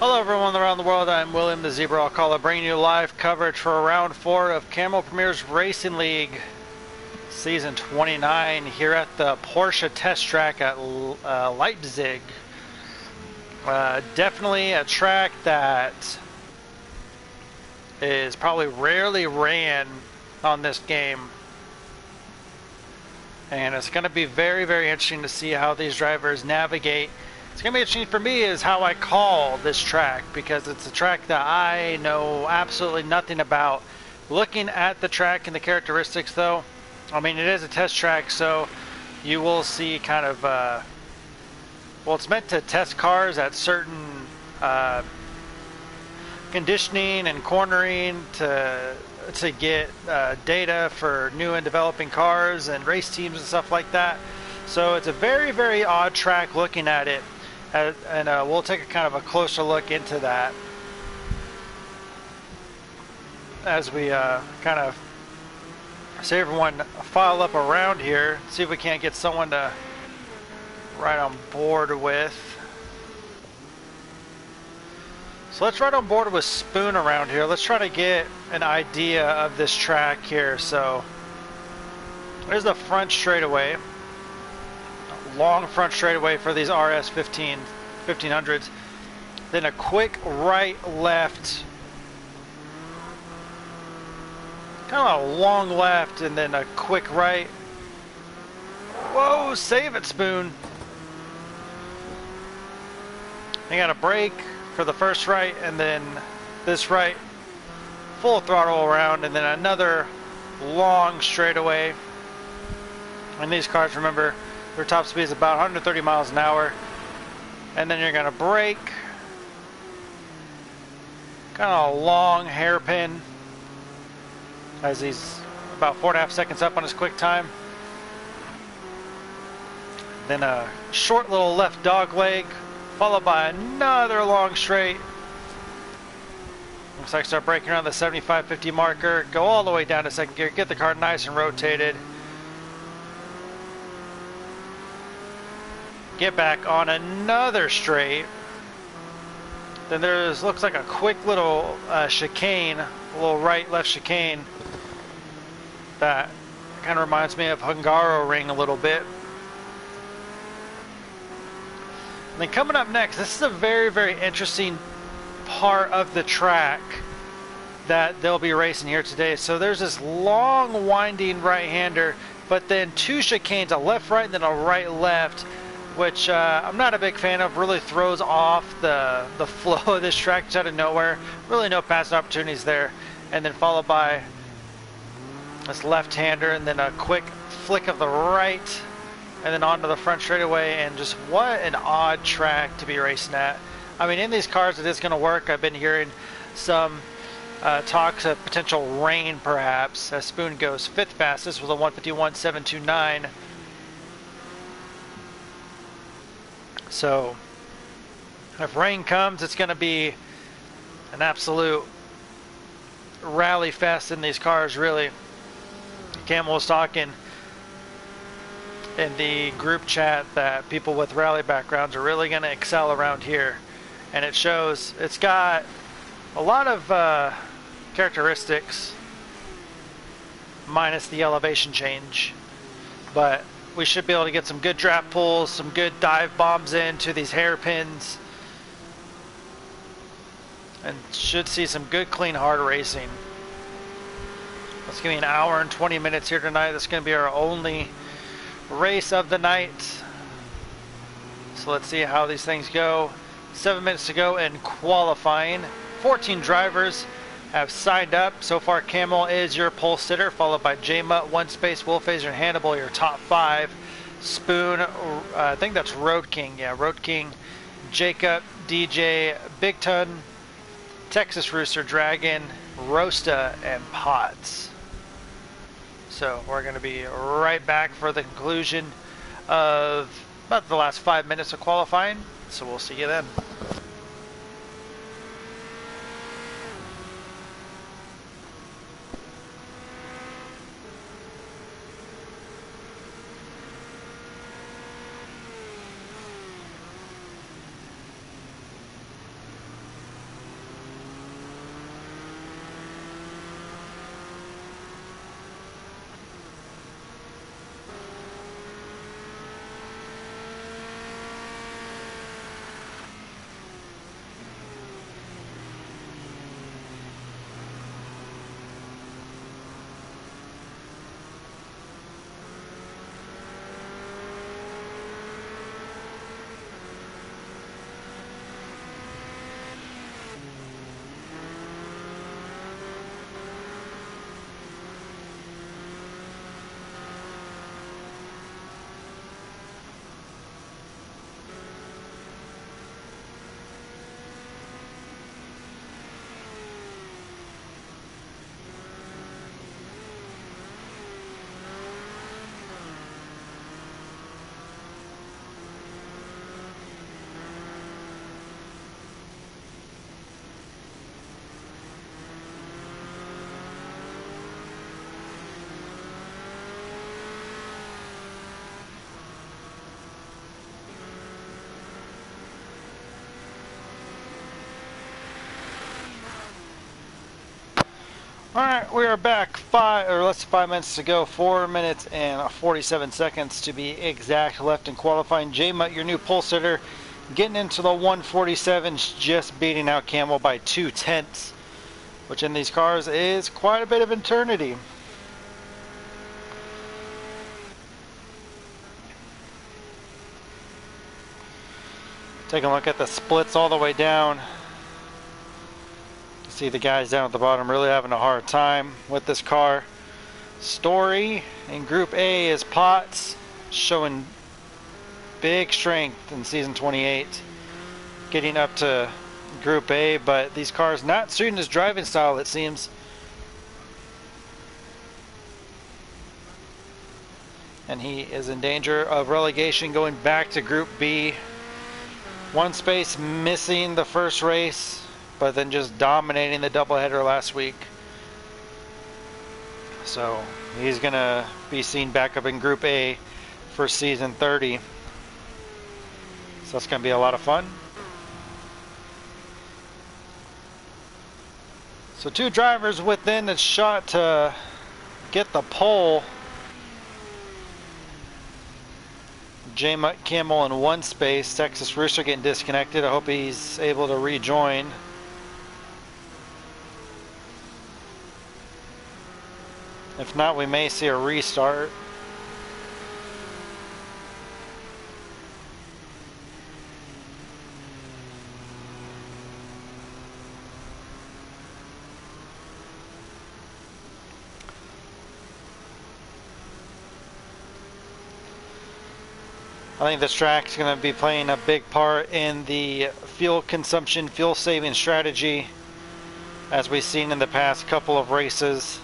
Hello everyone around the world, I'm William the Zebra Alcala, bringing you live coverage for round 4 of Camel Premier's Racing League Season 29 here at the Porsche test track at Leipzig. Definitely a track that is probably rarely ran on this game. And it's going to be very, very interesting to see how these drivers navigate. It's going to be interesting for me is how I call this track, because it's a track that I know absolutely nothing about. Looking at the track and the characteristics though, I mean it is a test track, so you will see kind of, well, it's meant to test cars at certain conditioning and cornering to get data for new and developing cars and race teams and stuff like that. So it's a very, very odd track looking at it. And we'll take a kind of a closer look into that as we kind of see everyone file up around here, see if we can't get someone to ride on board with. So let's ride on board with Spoon around here. Let's try to get an idea of this track here. So there's the front straightaway. Long front straightaway for these RS 1500s. Then a quick right left, kind of a long left, and then a quick right. Whoa, save it, Spoon. You got a brake for the first right, and then this right, full throttle around, and then another long straightaway. And these cars, remember, their top speed is about 130 miles an hour. And then you're going to brake. Kind of a long hairpin, as he's about 4.5 seconds up on his quick time. Then a short little left dog leg, followed by another long straight. Looks like start braking around the 75-50 marker. Go all the way down to second gear. Get the car nice and rotated. Get back on another straight. Then there's looks like a quick little chicane, a little right left chicane that kind of reminds me of Hungaroring a little bit. And then coming up next, this is a very, very interesting part of the track that they'll be racing here today. So there's this long winding right-hander, but then two chicanes, a left right and then a right left, which I'm not a big fan of. Really throws off the flow of this track just out of nowhere. Really no passing opportunities there. And then followed by this left-hander and then a quick flick of the right and then onto the front straightaway. And just what an odd track to be racing at. I mean, in these cars it is going to work. I've been hearing some talks of potential rain perhaps, as Spoon goes 5th fastest with a 151.729. So if rain comes, it's going to be an absolute rally fest in these cars, really. Camel was talking in the group chat that people with rally backgrounds are really going to excel around here. And it shows. It's got a lot of characteristics minus the elevation change. But we should be able to get some good draft pulls, some good dive bombs into these hairpins, and should see some good, clean, hard racing. Let's give me an hour and 20 minutes here tonight. That's going to be our only race of the night. So let's see how these things go. 7 minutes to go in qualifying. 14 drivers have signed up. So far, Camel is your pole sitter, followed by J-Mutt, One Space, Wolfhazer, and Hannibal, your top 5. Spoon, I think that's Road King. Yeah, Road King, Jacob, DJ, Big Ton, Texas Rooster, Dragon, Rosta, and Potts. So we're going to be right back for the conclusion of about the last 5 minutes of qualifying. So we'll see you then. Alright, we are back. Less than 5 minutes to go. 4 minutes and 47 seconds to be exact left in qualifying. J-Mutt, your new pole sitter, getting into the 147s, just beating out Camel by 2/10, which in these cars is quite a bit of eternity. Take a look at the splits all the way down. See the guys down at the bottom really having a hard time with this car. Story in Group A is Potts, showing big strength in season 28, getting up to Group A, but these cars not suiting his driving style, it seems. And he is in danger of relegation, going back to Group B. One space missing the first race, but then just dominating the doubleheader last week. So he's going to be seen back up in Group A for season 30. So that's going to be a lot of fun. So two drivers within the shot to get the pole. J-Mutt, Camel in one space. Texas Rooster getting disconnected. I hope he's able to rejoin. If not, we may see a restart. I think this track is going to be playing a big part in the fuel consumption, fuel saving strategy, as we've seen in the past couple of races.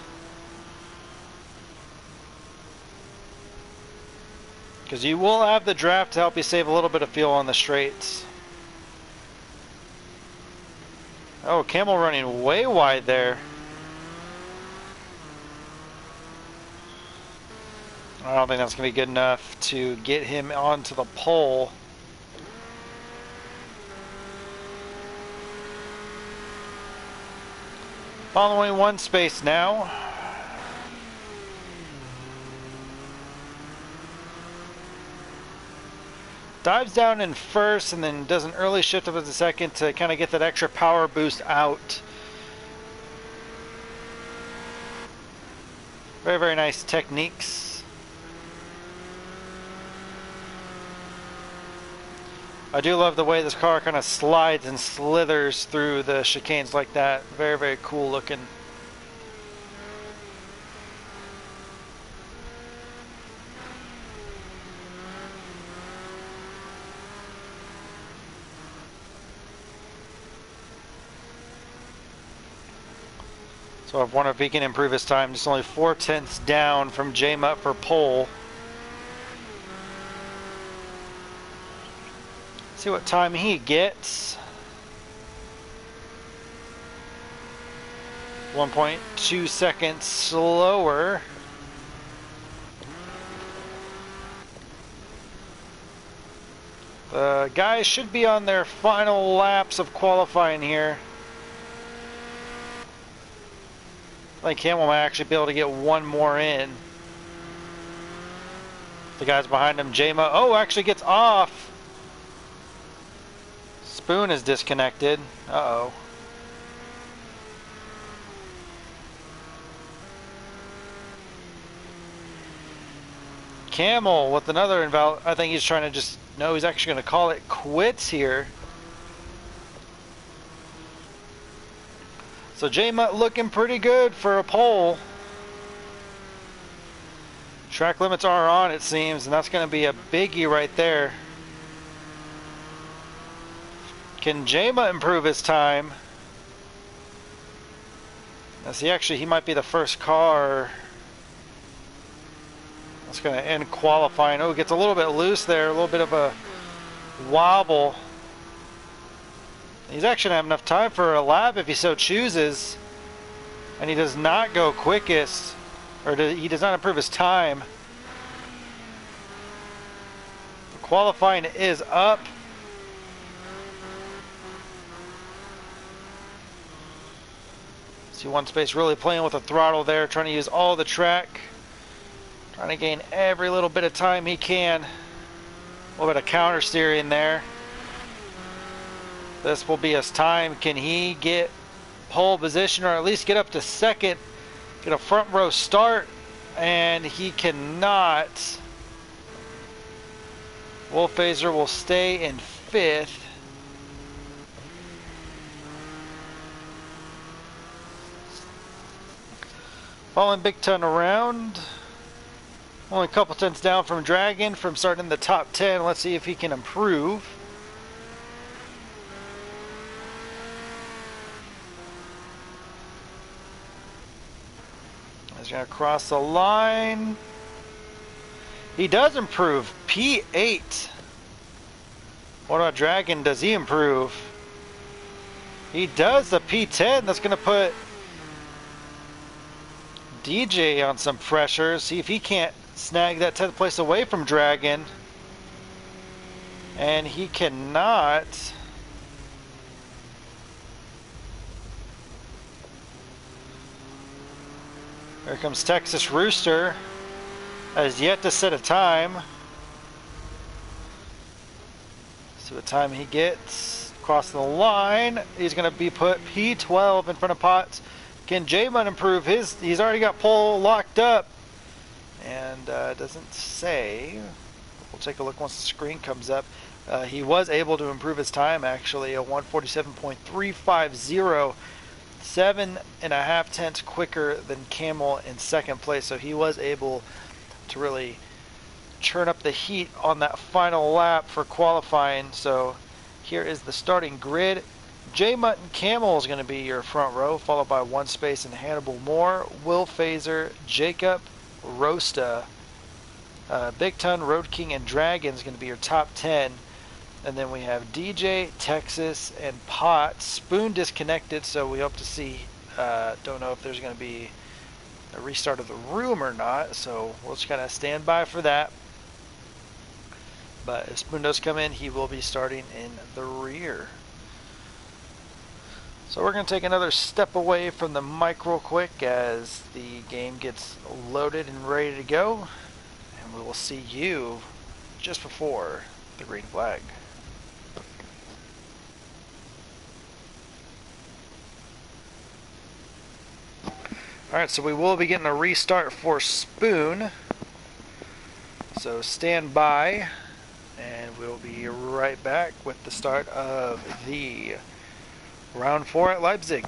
Because you will have the draft to help you save a little bit of fuel on the straights. Oh, Camel running way wide there. I don't think that's going to be good enough to get him onto the pole. Following one space now. Dives down in first and then does an early shift up as a second to kind of get that extra power boost out. Very, very nice techniques. I do love the way this car kind of slides and slithers through the chicanes like that. Very, very cool looking. So I've wondered if he can improve his time. Just only 4/10 down from J-Mutt for pole. See what time he gets. 1.2 seconds slower. The guys should be on their final laps of qualifying here. I think Camel might actually be able to get one more in. The guys behind him, J-Mutt, oh, actually gets off. Spoon is disconnected. Uh-oh. Camel with another invalid. I think he's trying to just, no, he's actually going to call it quits here. So J-Mutt looking pretty good for a pole. Track limits are on, it seems, and that's going to be a biggie right there. Can J-Mutt improve his time? As he might be the first car that's going to end qualifying. Oh, gets a little bit loose there, a little bit of a wobble. He's actually going to have enough time for a lap if he so chooses. And he does not go quickest, or he does not improve his time. The qualifying is up. See one space really playing with the throttle there, trying to use all the track. Trying to gain every little bit of time he can. A little bit of counter steering there. This will be his time. Can he get pole position or at least get up to second? Get a front row start, and he cannot. Wolfhazer will stay in fifth. Following Big Ton around. Only a couple tenths down from Dragon from starting in the top 10. Let's see if he can improve. He's going to cross the line. He does improve. P8. What about Dragon? Does he improve? He does the P10. That's going to put DJ on some pressure. See if he can't snag that 10th place away from Dragon. And he cannot. Here comes Texas Rooster. Has yet to set a time. See what time he gets. Crossing the line. He's going to be put P12 in front of Potts. Can J-Mun improve his? He's already got pole locked up. And doesn't say. We'll take a look once the screen comes up. He was able to improve his time actually. A 147.350. 7.5 tenths quicker than Camel in second place. So he was able to really churn up the heat on that final lap for qualifying. So here is the starting grid. J Mutton Camel is going to be your front row, followed by one space and Hannibal Moore, Wolfhazer, Jacob, Rosta, Big Ton, Road King, and Dragon is going to be your top 10. And then we have DJ, Texas, and Pot. Spoon disconnected, so we hope to see. Don't know if there's going to be a restart of the room or not, so we'll just kind of stand by for that. But if Spoon does come in, he will be starting in the rear. So we're going to take another step away from the mic real quick as the game gets loaded and ready to go. And we will see you just before the green flag. Alright, so we will be getting a restart for Spoon. So stand by, and we'll be right back with the start of the round 4 at Leipzig.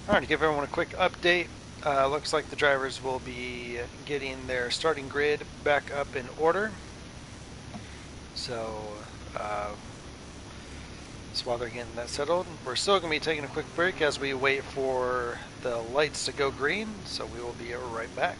All right, to give everyone a quick update, looks like the drivers will be getting their starting grid back up in order. So, so while they're getting that settled, we're still going to be taking a quick break as we wait for the lights to go green. So we will be right back.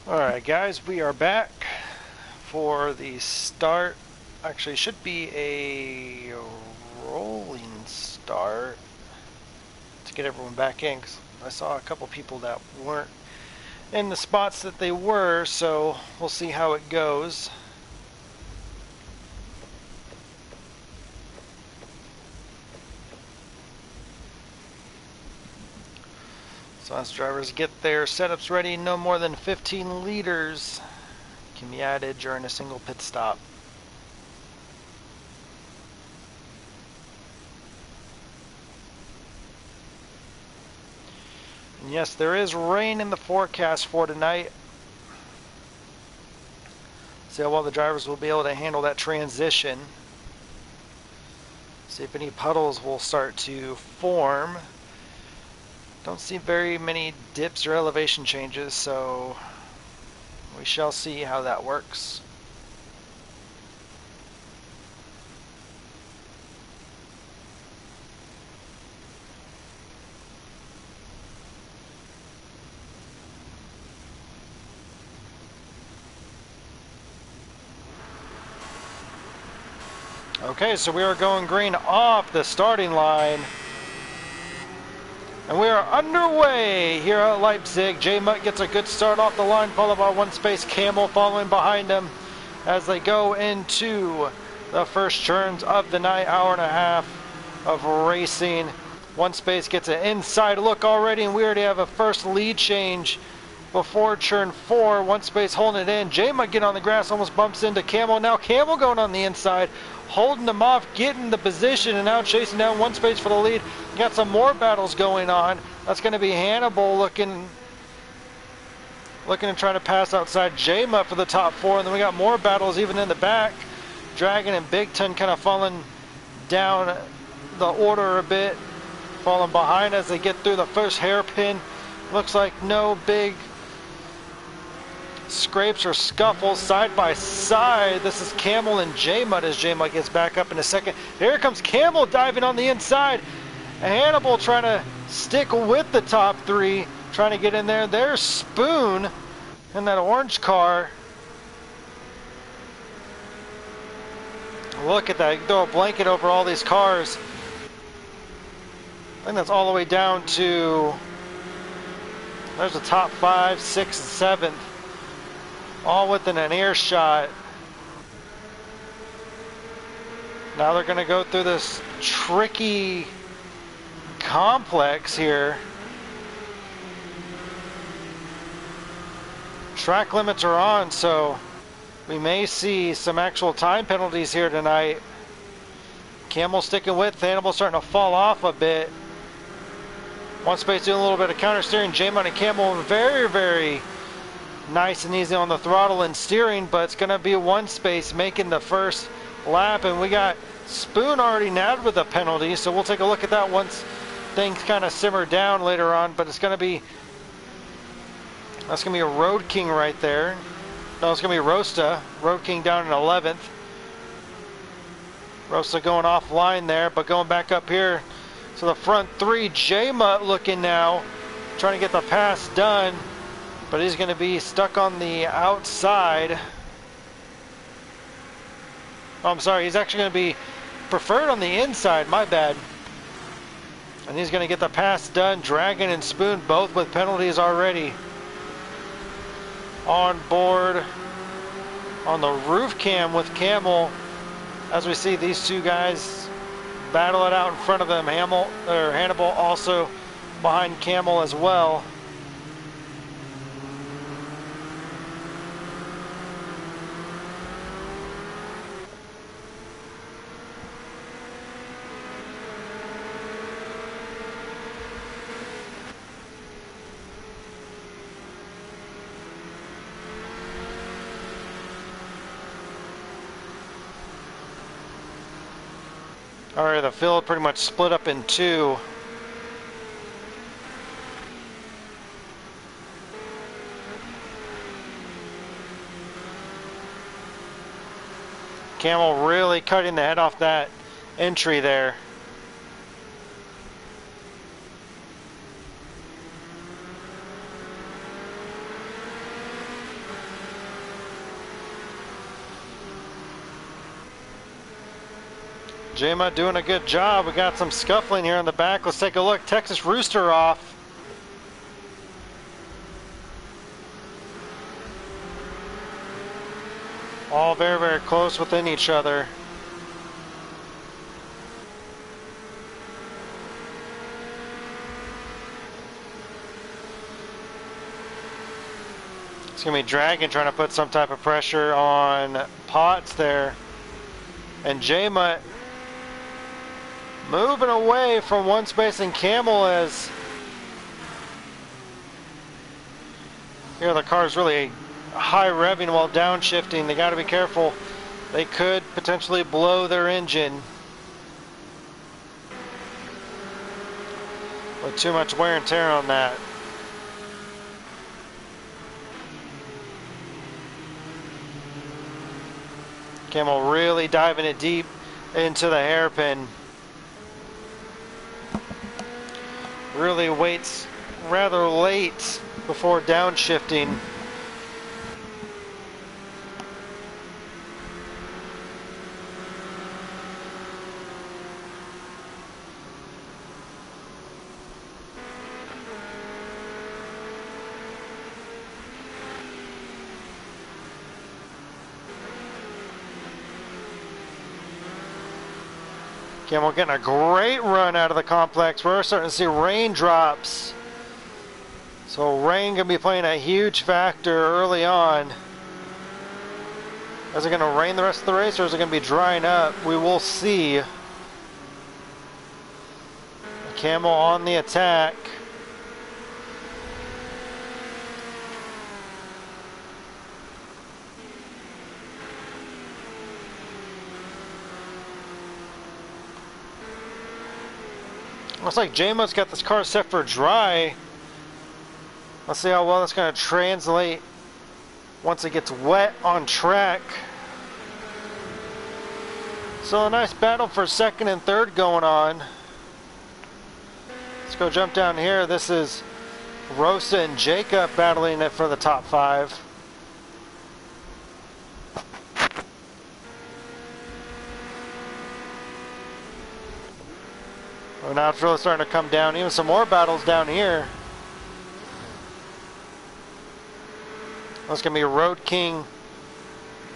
Alright guys, we are back for the start. Actually, it should be a rolling start to get everyone back in, because I saw a couple people that weren't in the spots that they were, so we'll see how it goes. So as drivers get their setups ready, no more than 15 liters can be added during a single pit stop. And yes, there is rain in the forecast for tonight. See how well the drivers will be able to handle that transition. See if any puddles will start to form. Don't see very many dips or elevation changes, so we shall see how that works. Okay, so we are going green off the starting line. And we are underway here at Leipzig. J Mutt gets a good start off the line, followed by one space Camel following behind him as they go into the first turns of the night, hour and a half of racing. One space gets an inside look already, and we already have a first lead change before turn 4. One space holding it in. J Mutt getting on the grass, almost bumps into Camel. Now Camel going on the inside, holding them off, getting the position, and now chasing down one space for the lead. Got some more battles going on. That's going to be Hannibal looking to try to pass outside J Mutt for the top 4, and then we got more battles even in the back. Dragon and Big Ton kind of falling down the order a bit, falling behind as they get through the first hairpin. Looks like no big scrapes or scuffles side by side. This is Camel and J Mutt as J Mutt gets back up in a second. Here comes Camel diving on the inside. Hannibal trying to stick with the top 3, trying to get in there. There's Spoon in that orange car. Look at that. You can throw a blanket over all these cars. I think that's all the way down to, there's the top 5, 6, and 7th, all within an earshot. Now they're going to go through this tricky complex here. Track limits are on, so we may see some actual time penalties here tonight. Camel sticking with, Hannibal starting to fall off a bit. One space doing a little bit of counter steering. J Mutt and Camel very, very nice and easy on the throttle and steering, but it's going to be one space making the first lap, and we got Spoon already nabbed with a penalty, so we'll take a look at that once things kind of simmer down later on. But it's going to be, that's going to be a Road King right there. No, it's going to be Rosta. Road King down in 11th. Rosta going offline there, but going back up here. So the front 3, J Mutt looking now, trying to get the pass done, but he's going to be stuck on the outside. Oh, I'm sorry, he's actually going to be preferred on the inside, my bad. And he's going to get the pass done. Dragon and Spoon both with penalties already on board on the roof cam with Camel, as we see these two guys battle it out in front of them. Hannibal also behind Camel as well. Alright, the field pretty much split up in 2. Camel really cutting the head off that entry there. J-Mutt doing a good job. We got some scuffling here in the back. Let's take a look. Texas Rooster off. All very, very close within each other. It's going to be Dragon trying to put some type of pressure on Potts there. And J-Mutt moving away from one space, and Camel as here the car's really high revving while downshifting. They got to be careful. They could potentially blow their engine with too much wear and tear on that. Camel really diving it deep into the hairpin. Really waits rather late before downshifting. Camel getting a great run out of the complex. We're starting to see raindrops. So rain going to be playing a huge factor early on. Is it going to rain the rest of the race, or is it going to be drying up? We will see. Camel on the attack. Looks like J-Mutt's got this car set for dry. Let's see how well that's going to translate once it gets wet on track. So a nice battle for second and third going on. Let's go jump down here. This is Rosa and Jacob battling it for the top 5. Well, now it's really starting to come down. Even some more battles down here. That's going to be Road King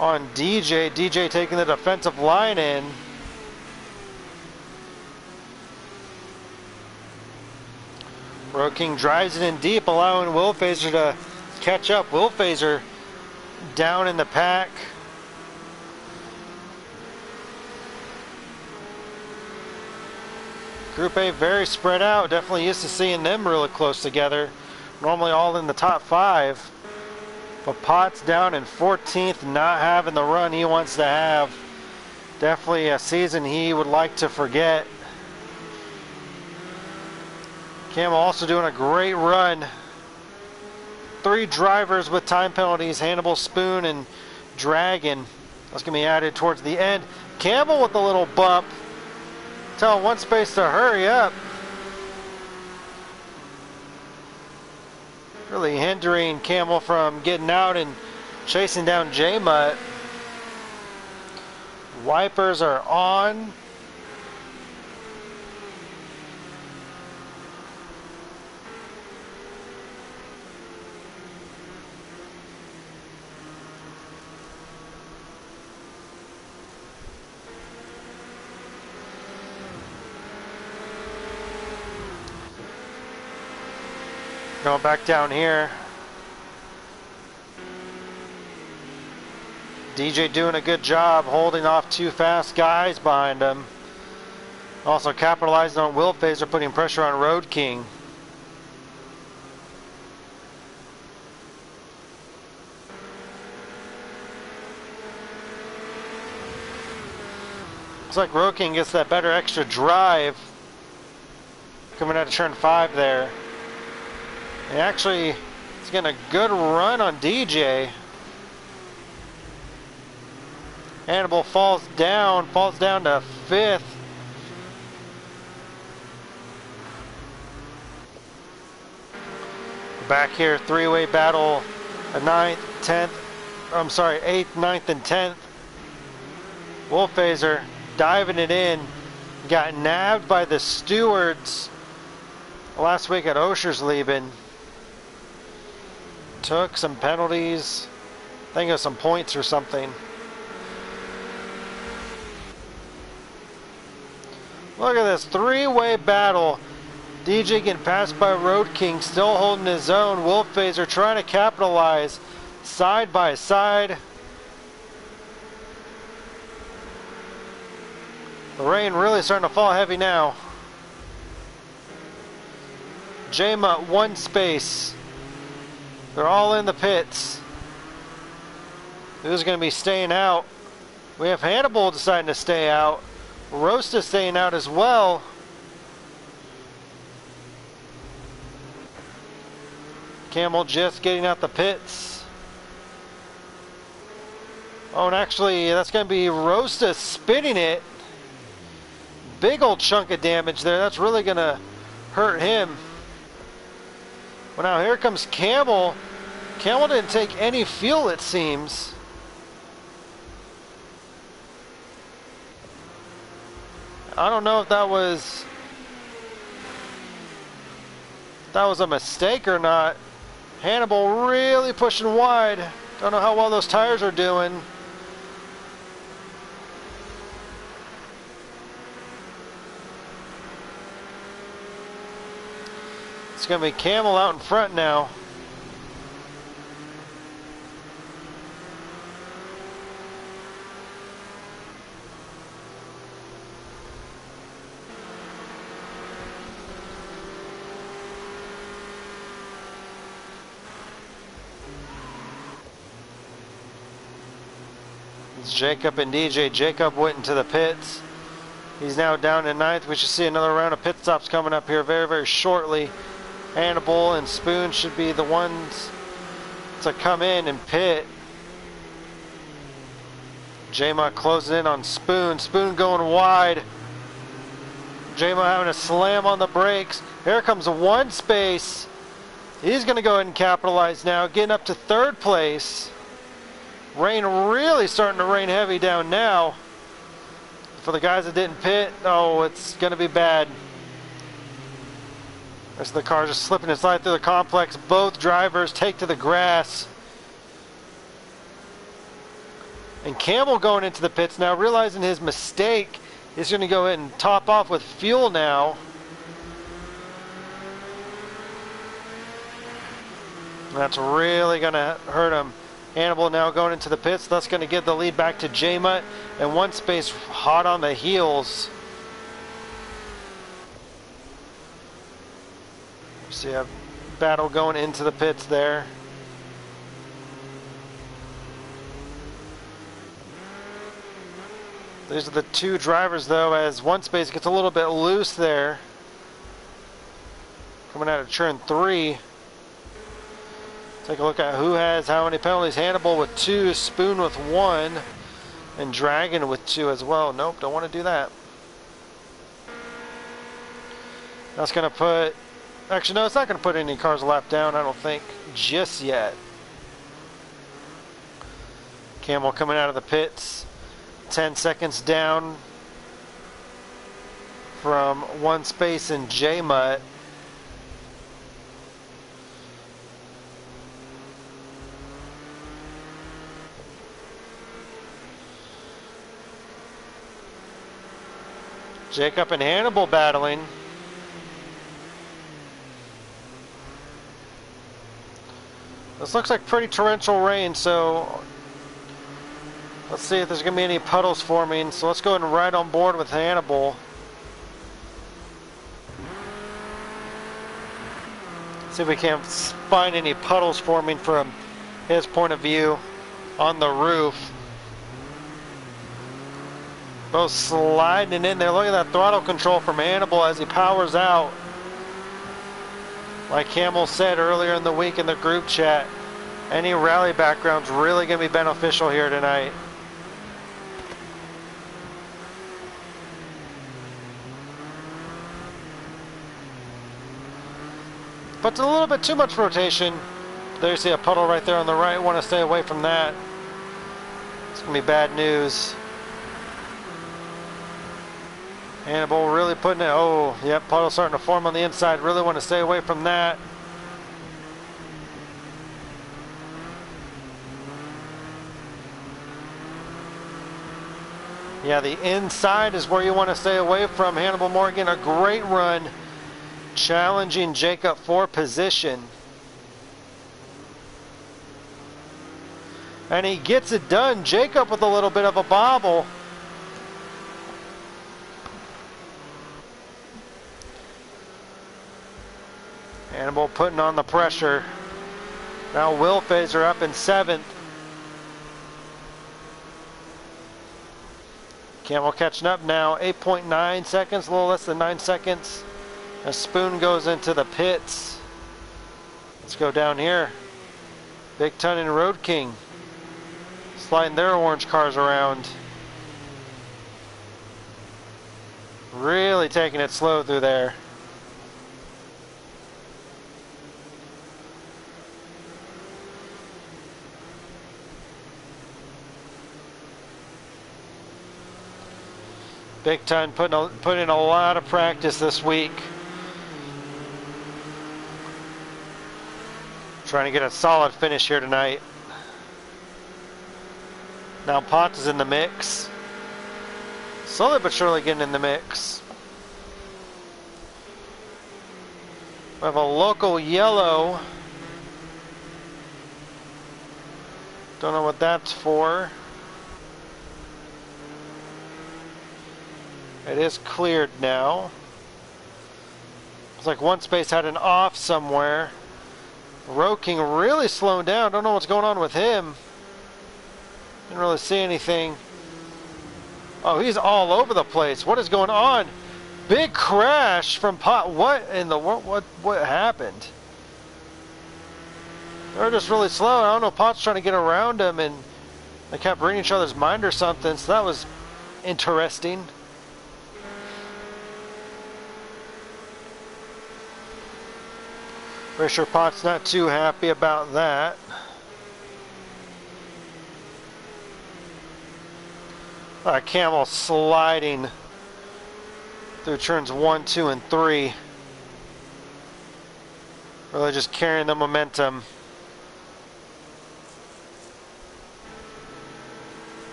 on DJ. DJ taking the defensive line in. Road King drives it in deep, allowing Will Phaser to catch up. Will Phaser down in the pack. Group A very spread out. Definitely used to seeing them really close together. Normally all in the top 5. But Potts down in 14th, not having the run he wants to have. Definitely a season he would like to forget. Camel also doing a great run. 3 drivers with time penalties, Hannibal, Spoon, and Dragon. That's going to be added towards the end. Campbell with a little bump. Tell one space to hurry up. Really hindering Camel from getting out and chasing down J-Mutt. Wipers are on. Going back down here. DJ doing a good job holding off 2 fast guys behind him. Also capitalizing on Will Phaser, putting pressure on Road King. Looks like Road King gets that better extra drive coming out of turn 5 there. And actually, it's getting a good run on DJ. Hannibal falls down to 5th. Back here, 3-way battle, a 9th, 10th, I'm sorry, 8th, 9th, and 10th. Will Phaser diving it in. Got nabbed by the stewards last week at Oschersleben. Took some penalties. I think it was some points or something. Look at this three-way battle. DJ getting passed by Road King, still holding his own. Wolfphaser trying to capitalize side by side. The rain really starting to fall heavy now. J-Mutt one space. They're all in the pits. Who's going to be staying out? We have Hannibal deciding to stay out. Roast is staying out as well. Camel just getting out the pits. Oh, and actually, that's going to be Rosta spinning it. Big old chunk of damage there. That's really going to hurt him. Well, now here comes Camel. Camel didn't take any fuel, it seems. I don't know if that was a mistake or not. Hannibal really pushing wide. Don't know how well those tires are doing. It's going to be Camel out in front now. It's Jacob and DJ. Jacob went into the pits. He's now down in ninth. We should see another round of pit stops coming up here very, very shortly. Hannibal and Spoon should be the ones to come in and pit. J-Mutt closing in on Spoon. Spoon going wide. J-Mutt having a slam on the brakes. Here comes one space. He's going to go ahead and capitalize now, getting up to third place. Rain really starting to rain heavy down now. For the guys that didn't pit, oh, it's going to be bad. The rest of the car just slipping and sliding through the complex. Both drivers take to the grass. And Camel going into the pits now, realizing his mistake. He's going to go ahead and top off with fuel now. That's really going to hurt him. Hannibal now going into the pits. That's going to give the lead back to J-Mutt. And one space hot on the heels. See a battle going into the pits there. These are the two drivers though, as one space gets a little bit loose there. Coming out of turn 3. Take a look at who has how many penalties. Hannibal with 2, Spoon with 1, and Dragon with 2 as well. Nope, don't want to do that. That's going to put... Actually, no, it's not going to put any cars a lap down, I don't think, just yet. Camel coming out of the pits. 10 seconds down from one space in J-Mutt. Jacob and Hannibal battling. This looks like pretty torrential rain, so let's see if there's going to be any puddles forming. So let's go ahead and ride on board with Hannibal. See if we can't find any puddles forming from his point of view on the roof. Both sliding in there. Look at that throttle control from Hannibal as he powers out. Like Camel said earlier in the week in the group chat, any rally background's really going to be beneficial here tonight. But it's a little bit too much rotation. There you see a puddle right there on the right. Want to stay away from that. It's going to be bad news. Hannibal really putting it. Oh, yep, puddle starting to form on the inside. Really want to stay away from that. Yeah, the inside is where you want to stay away from. Hannibal Morgan, a great run, challenging Jacob for position. And he gets it done. Jacob with a little bit of a bobble. Hannibal putting on the pressure. Now Will Fazer up in 7th. Camel catching up now, 8.9 seconds, a little less than 9 seconds. A Spoon goes into the pits. Let's go down here. Big Ton and Road King sliding their orange cars around. Really taking it slow through there. Big Ton putting in a lot of practice this week. Trying to get a solid finish here tonight. Now Potts is in the mix. Slowly but surely getting in the mix. We have a local yellow. Don't know what that's for. It is cleared now. It's like one space had an off somewhere. Road King really slowing down. Don't know what's going on with him. Didn't really see anything. Oh, he's all over the place. What is going on? Big crash from Pot. What in the world? What happened? They're just really slow. I don't know. Pot's trying to get around him, and they kept reading each other's mind or something. So that was interesting. Pretty sure Pot's not too happy about that. Camel sliding through turns 1, 2, and 3. Really just carrying the momentum.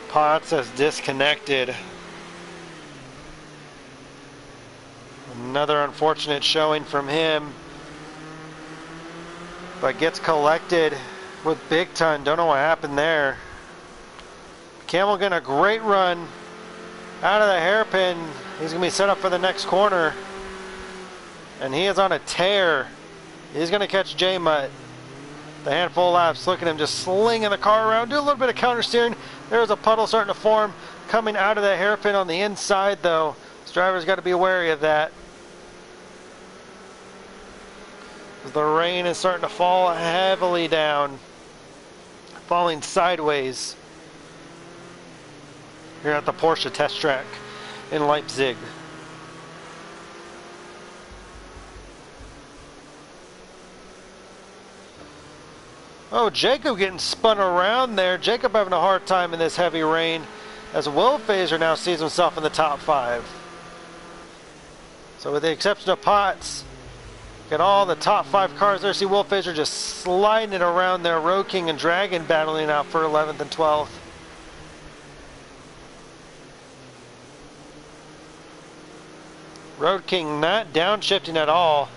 Potts has disconnected. Another unfortunate showing from him. But gets collected with Big Ton. Don't know what happened there. Camel getting a great run out of the hairpin. He's going to be set up for the next corner. And he is on a tear. He's going to catch J-Mutt. The handful of laps, look at him just slinging the car around, do a little bit of counter steering. There's a puddle starting to form coming out of the hairpin on the inside though. This driver's got to be wary of that. The rain is starting to fall heavily down, falling sideways here at the Porsche test track in Leipzig. Oh, Jacob getting spun around there. Jacob having a hard time in this heavy rain as Will Fazer now sees himself in the top 5. So with the exception of Potts, get all the top 5 cars there. See Will Fazer just sliding it around there. Road King and Dragon battling out for 11th and 12th. Road King not downshifting at all.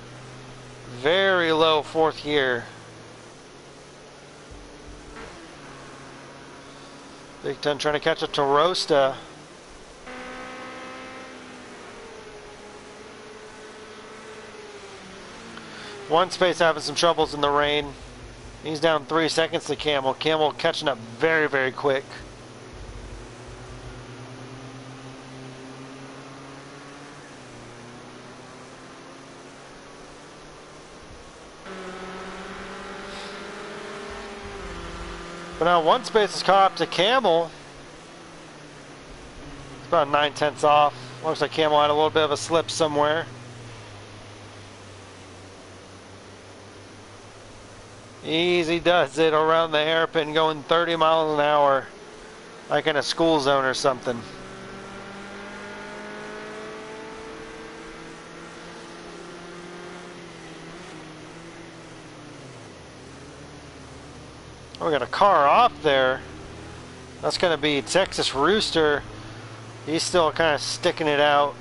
Very low 4th gear. Big Ton trying to catch up to Rosta. One space having some troubles in the rain. He's down 3 seconds to Camel. Camel catching up very, very quick. But now one space is caught up to Camel. It's about 9/10 off. Looks like Camel had a little bit of a slip somewhere. Easy does it around the hairpin going 30 miles an hour like in a school zone or something. Oh, we got a car off there. That's going to be Texas Rooster. He's still kind of sticking it out.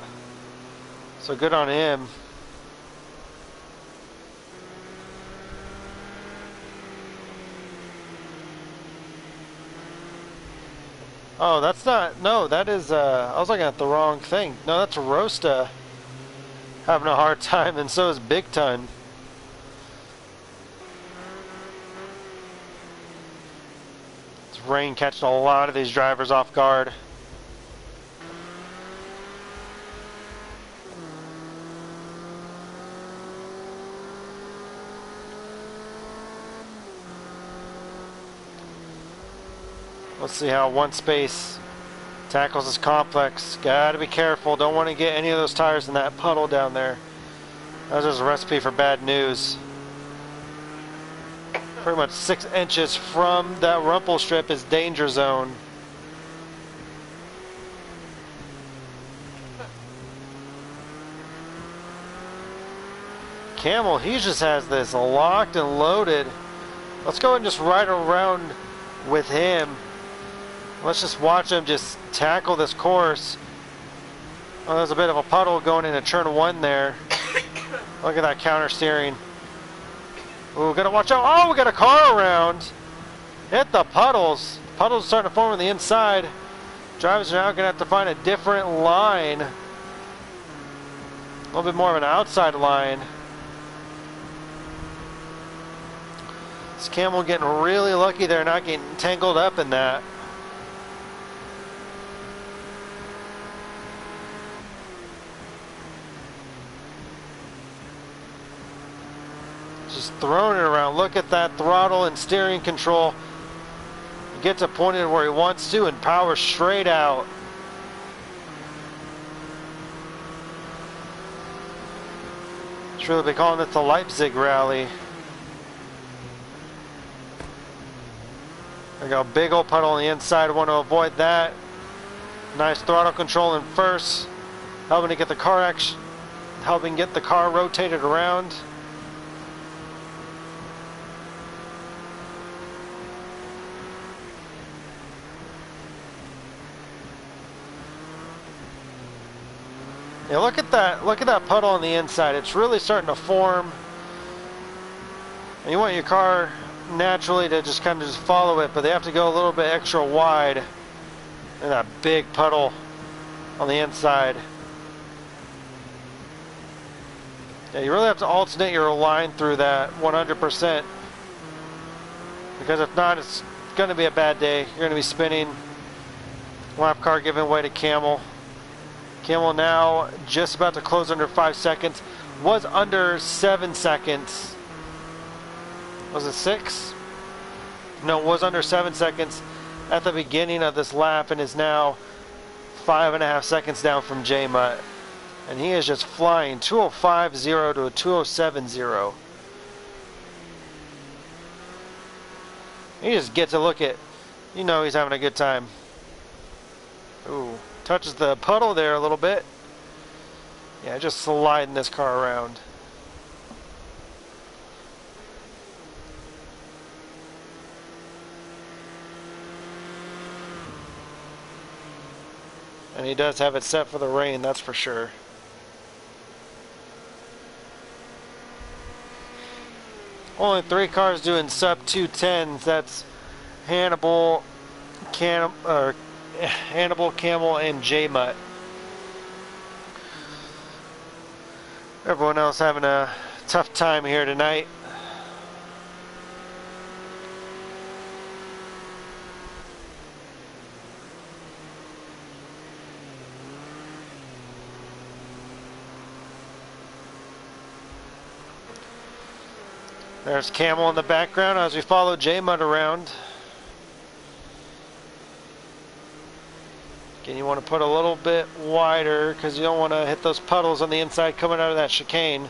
So good on him. Oh, that's not, no, that is, I was looking at the wrong thing. No, that's Rosta having a hard time, and so is Big Ton. It's rain catching a lot of these drivers off guard. Let's see how one space tackles this complex. Gotta be careful. Don't want to get any of those tires in that puddle down there. That's just a recipe for bad news. Pretty much 6 inches from that rumple strip is danger zone. Camel, he just has this locked and loaded. Let's go and just ride around with him. Let's just watch him just tackle this course. Oh, there's a bit of a puddle going into turn 1 there. Look at that counter steering. Ooh, gotta watch out. Oh, we got a car around. Hit the puddles. Puddles starting to form on the inside. Drivers are now gonna have to find a different line. A little bit more of an outside line. This Camel getting really lucky there, not getting tangled up in that. Just throwing it around. Look at that throttle and steering control. He gets it pointed where he wants to and power straight out. Should really be calling it the Leipzig rally. There we go, big old puddle on the inside. Want to avoid that. Nice throttle control in first, helping to get the car helping get the car rotated around. Yeah, look at that puddle on the inside. It's really starting to form. And you want your car naturally to just kind of just follow it, but they have to go a little bit extra wide. And that big puddle on the inside. Yeah, you really have to alternate your line through that 100%. Because if not, it's going to be a bad day. You're going to be spinning. Lap car giving way to Camel. Camel now just about to close under 5 seconds. Was under 7 seconds. Was it 6? No, was under 7 seconds at the beginning of this lap and is now 5.5 seconds down from J-Mutt. And he is just flying 205.0 to a 207.0. He just gets to look at, you know, he's having a good time. Ooh. Touches the puddle there a little bit. Yeah, just sliding this car around. And he does have it set for the rain, that's for sure. Only 3 cars doing sub 210s. That's Hannibal, Camel, and J-Mutt. Everyone else having a tough time here tonight. There's Camel in the background as we follow J-Mutt around. Again, you want to put a little bit wider because you don't want to hit those puddles on the inside coming out of that chicane.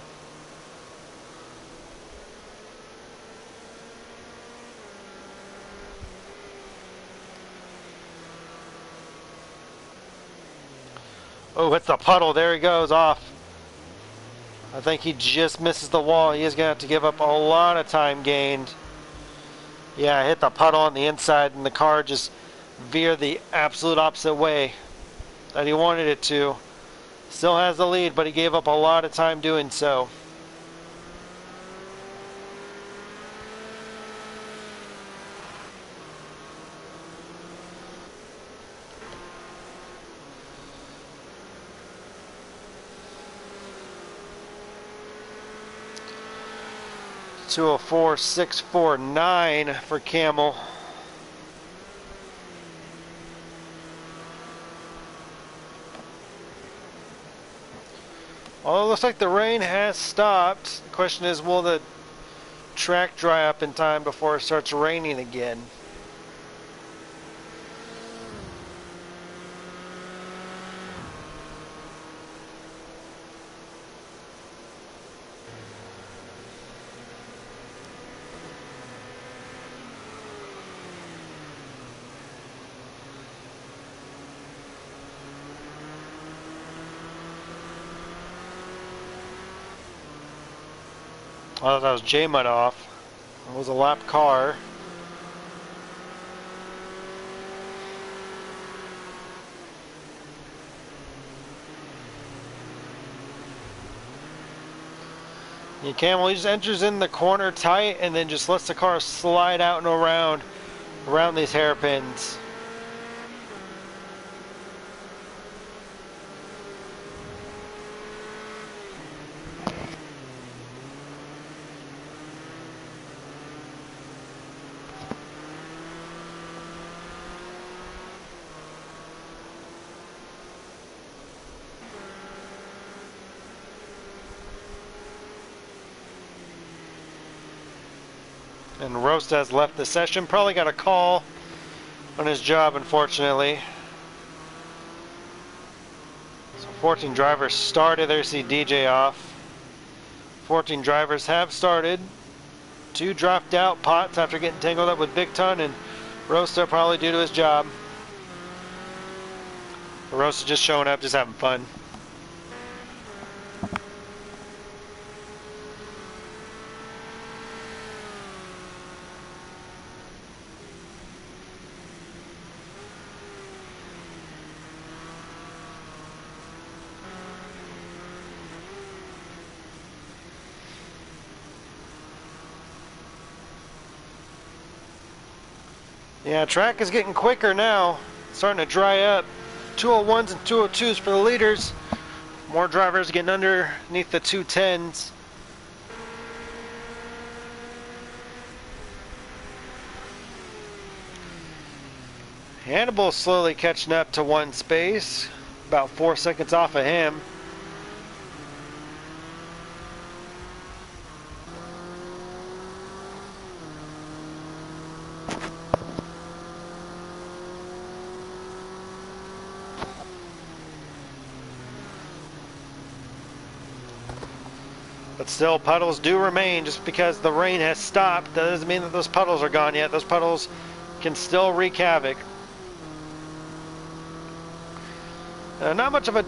Oh, hits the puddle. There he goes off. I think he just misses the wall. He is going to have to give up a lot of time gained. Yeah, hit the puddle on the inside, and the car just veered the absolute opposite way that he wanted it to. Still has the lead, but he gave up a lot of time doing so. .204.649 for Camel. Well, it looks like the rain has stopped. The question is, will the track dry up in time before it starts raining again? Oh, that was J-Mud off. It was a lap car. Yeah, Camel, he just enters in the corner tight and then just lets the car slide out and around these hairpins. And Roast has left the session. Probably got a call on his job, unfortunately. So 14 drivers started. There's the DJ off. 14 drivers have started. 2 dropped out. Potts after getting tangled up with Big Ton, and Roasta probably due to his job. Roasta just showing up, just having fun. Yeah, track is getting quicker now. It's starting to dry up. 201s and 202s for the leaders. More drivers getting underneath the 210s. Hannibal slowly catching up to one space. About 4 seconds off of him. But still, puddles do remain. Just because the rain has stopped, that doesn't mean that those puddles are gone yet. Those puddles can still wreak havoc. Not much of a...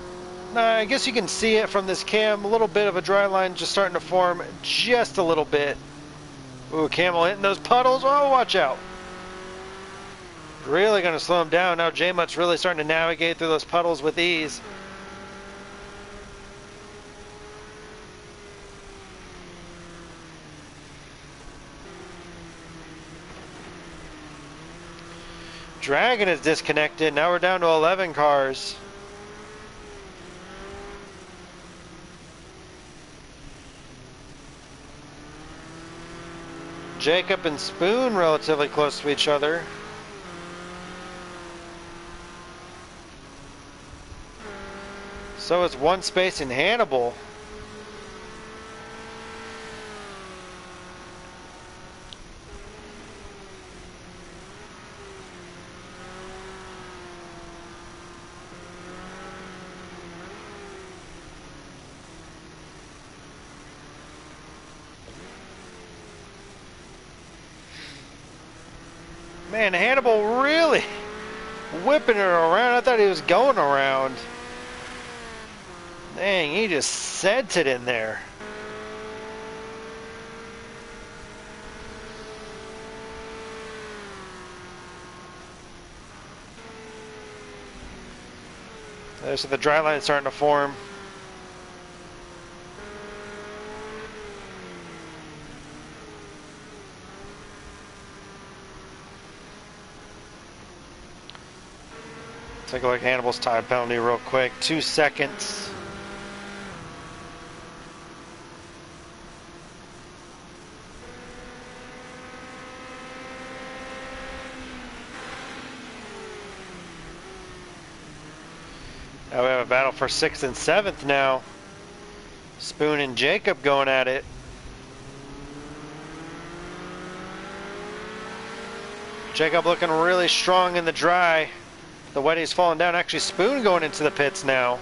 I guess you can see it from this cam. A little bit of a dry line just starting to form just a little bit. Ooh, Camel hitting those puddles. Oh, watch out. Really going to slow him down. Now J-Mutt's really starting to navigate through those puddles with ease. Dragon is disconnected. Now we're down to 11 cars. Jacob and Spoon relatively close to each other. So is one space in Hannibal. Man, Hannibal really whipping it around. I thought he was going around. Dang, he just sent it in there. There's the dry line starting to form. Take a look at Hannibal's time penalty real quick. 2 seconds. Now we have a battle for 6th and 7th now. Spoon and Jacob going at it. Jacob looking really strong in the dry. The wetty's falling down. Actually, Spoon going into the pits now.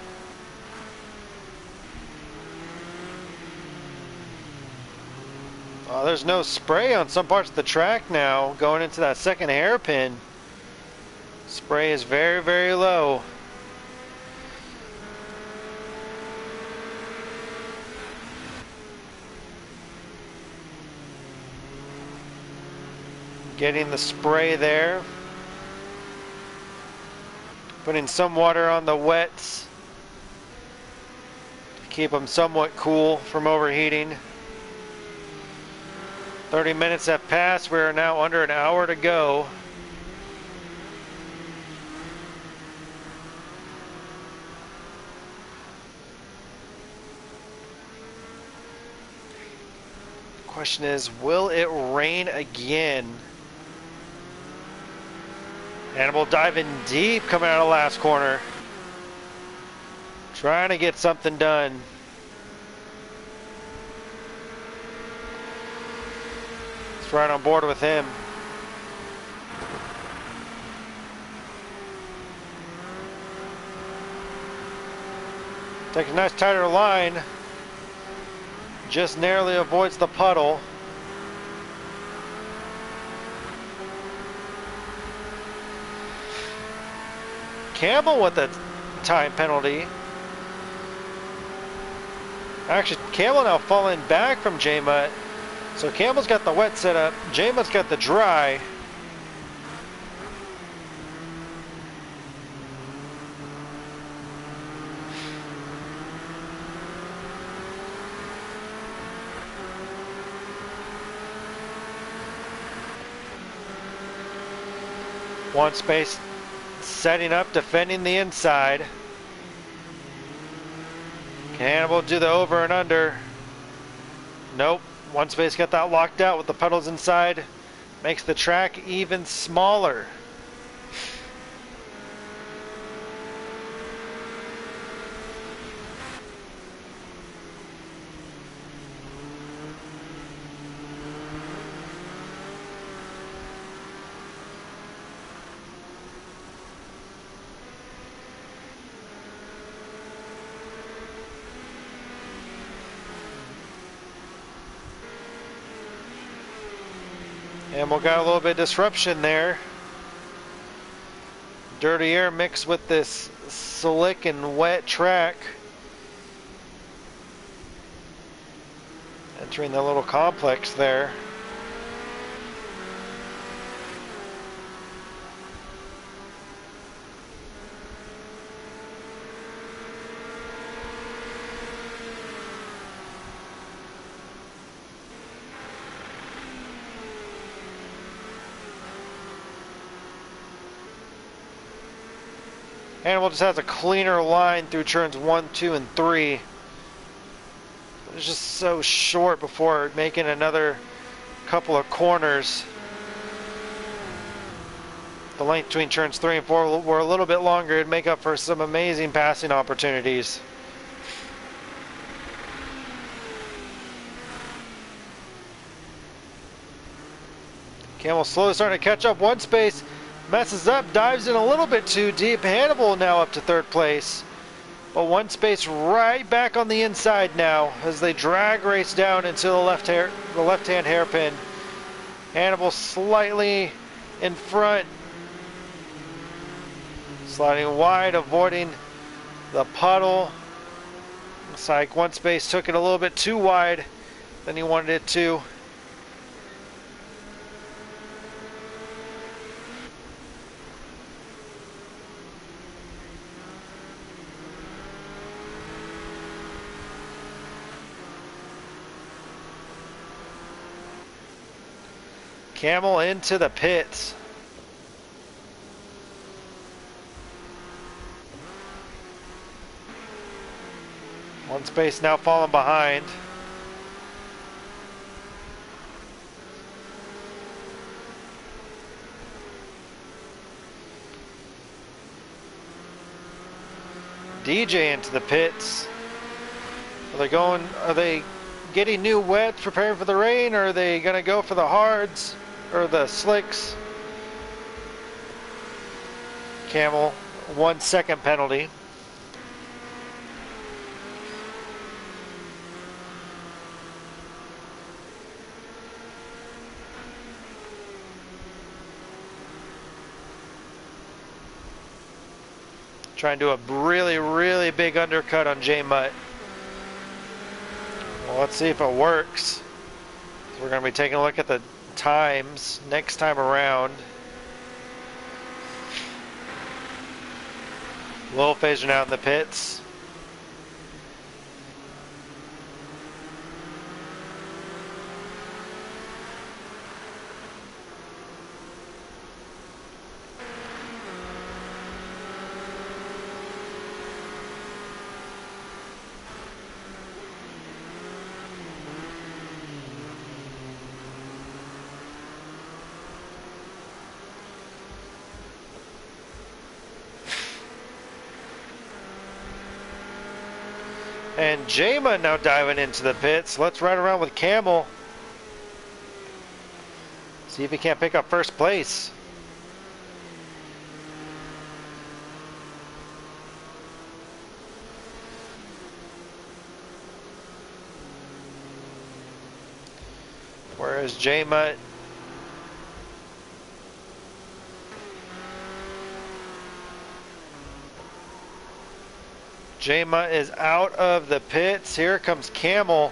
Oh, there's no spray on some parts of the track now. Going into that second hairpin. Spray is very, very low. Getting the spray there. Putting some water on the wets to keep them somewhat cool from overheating. 30 minutes have passed. We are now under an hour to go. The question is, will it rain again? Hannibal diving deep coming out of the last corner. Trying to get something done. It's right on board with him. Takes a nice tighter line. Just narrowly avoids the puddle. Camel with a time penalty. Actually, Camel now falling back from J-Mutt. So Camel's got the wet setup. J-Mutt's got the dry. One space setting up, defending the inside. Can Hannibal do the over and under? Nope. One space got that locked out with the pedals inside. Makes the track even smaller. And we got a little bit of disruption there. Dirty air mixed with this slick and wet track. Entering the little complex there. Hannibal just has a cleaner line through turns 1, 2, and 3. It's just so short before making another couple of corners. The length between turns 3 and 4 were a little bit longer. It'd make up for some amazing passing opportunities. Camel slowly starting to catch up. One space. Messes up, dives in a little bit too deep. Hannibal now up to 3rd place. But one space right back on the inside now as they drag race down into the left-hand hairpin. Hannibal slightly in front. Sliding wide, avoiding the puddle. Looks like one space took it a little bit too wide than he wanted it to. Camel into the pits. One space now falling behind. DJ into the pits. Are they getting new wets, preparing for the rain, or are they gonna go for the hards or the slicks? Camel, 1 second penalty. Trying to do a really, really big undercut on J-Mutt. Well, let's see if it works. We're going to be taking a look at the times next time around. Little Phaser out in the pits. And Jama now diving into the pits. Let's ride around with Camel. See if he can't pick up first place. Whereas J-Mutt is out of the pits. Here comes Camel.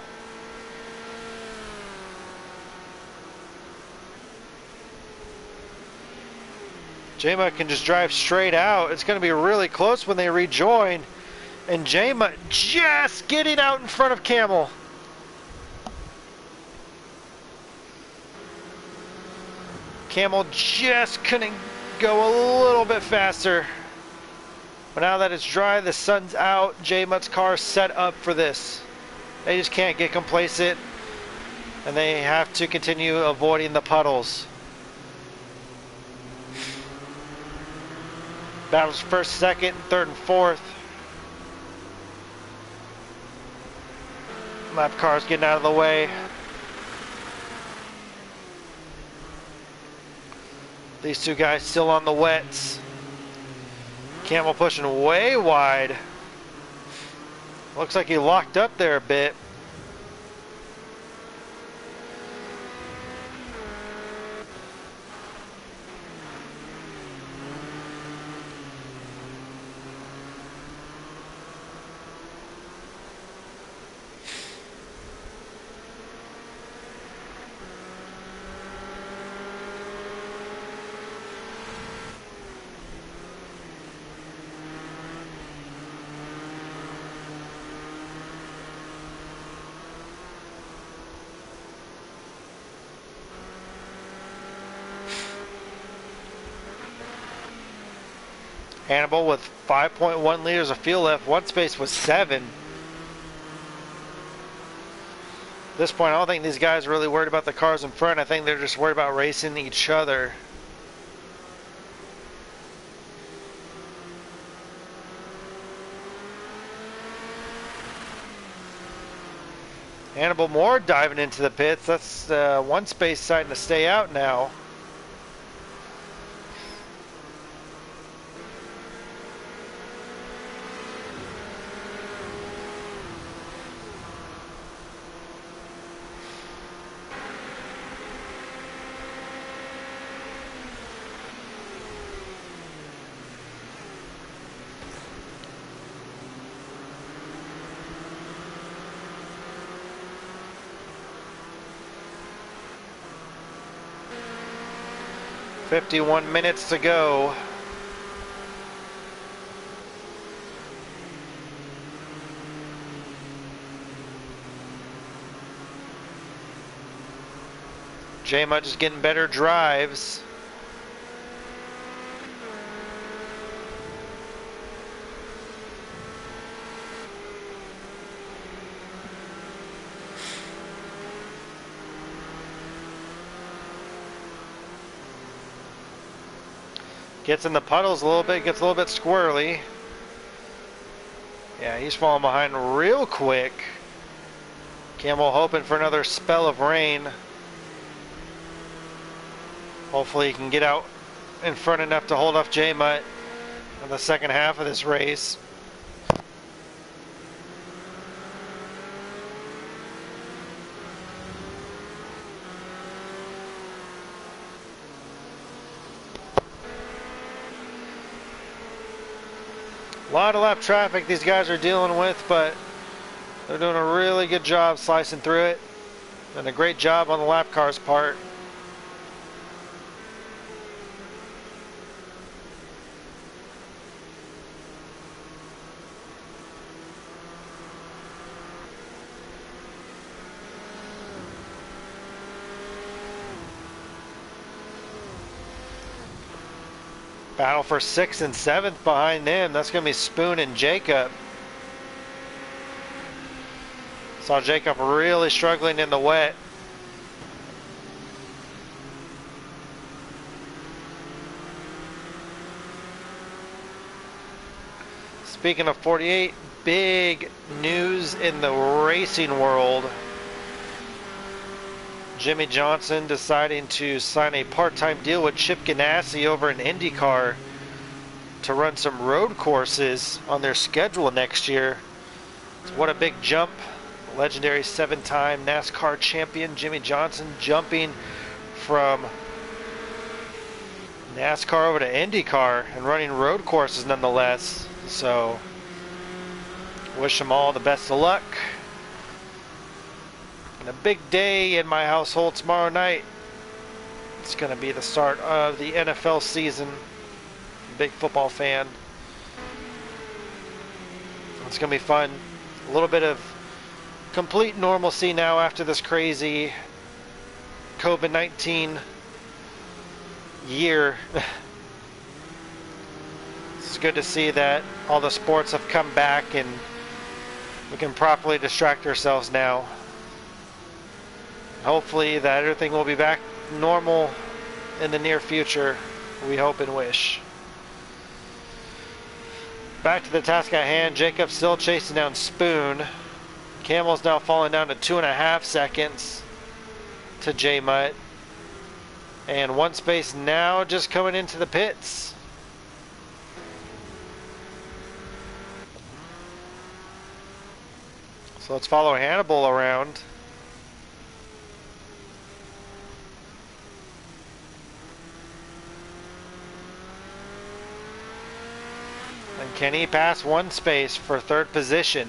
J-Mutt can just drive straight out. It's going to be really close when they rejoin. And J-Mutt just getting out in front of Camel. Camel just couldn't go a little bit faster. But now that it's dry, the sun's out, J-Mutt's car is set up for this. They just can't get complacent, and they have to continue avoiding the puddles. Battles first, second, third, and fourth. Lap car's getting out of the way. These two guys still on the wets. Camel pushing way wide. Looks like he locked up there a bit. Hannibal with 5.1 liters of fuel left. One space was 7. At this point, I don't think these guys are really worried about the cars in front. I think they're just worried about racing each other. Hannibal Moore diving into the pits. That's one space deciding to stay out now. 51 minutes to go. J-Mud is getting better drives. Gets in the puddles a little bit, gets a little bit squirrely. Yeah, he's falling behind real quick. Camel hoping for another spell of rain. Hopefully he can get out in front enough to hold off J-Mutt in the second half of this race. A lot of lap traffic these guys are dealing with, but they're doing a really good job slicing through it. And a great job on the lap car's part. Battle for 6th and 7th behind them. That's going to be Spoon and Jacob. Saw Jacob really struggling in the wet. Speaking of 48, big news in the racing world. Jimmy Johnson deciding to sign a part-time deal with Chip Ganassi over in IndyCar to run some road courses on their schedule next year. So what a big jump. Legendary 7-time NASCAR champion Jimmy Johnson jumping from NASCAR over to IndyCar and running road courses nonetheless. So wish them all the best of luck. And a big day in my household tomorrow night. It's going to be the start of the NFL season. Big football fan. It's going to be fun. A little bit of complete normalcy now after this crazy COVID-19 year. It's good to see that all the sports have come back and we can properly distract ourselves now. Hopefully that everything will be back normal in the near future. We hope and wish. Back to the task at hand. Jacob still chasing down Spoon. Camel's now falling down to 2.5 seconds to J-Mutt. And one space now just coming into the pits. So let's follow Hannibal around. And can he pass one space for third position?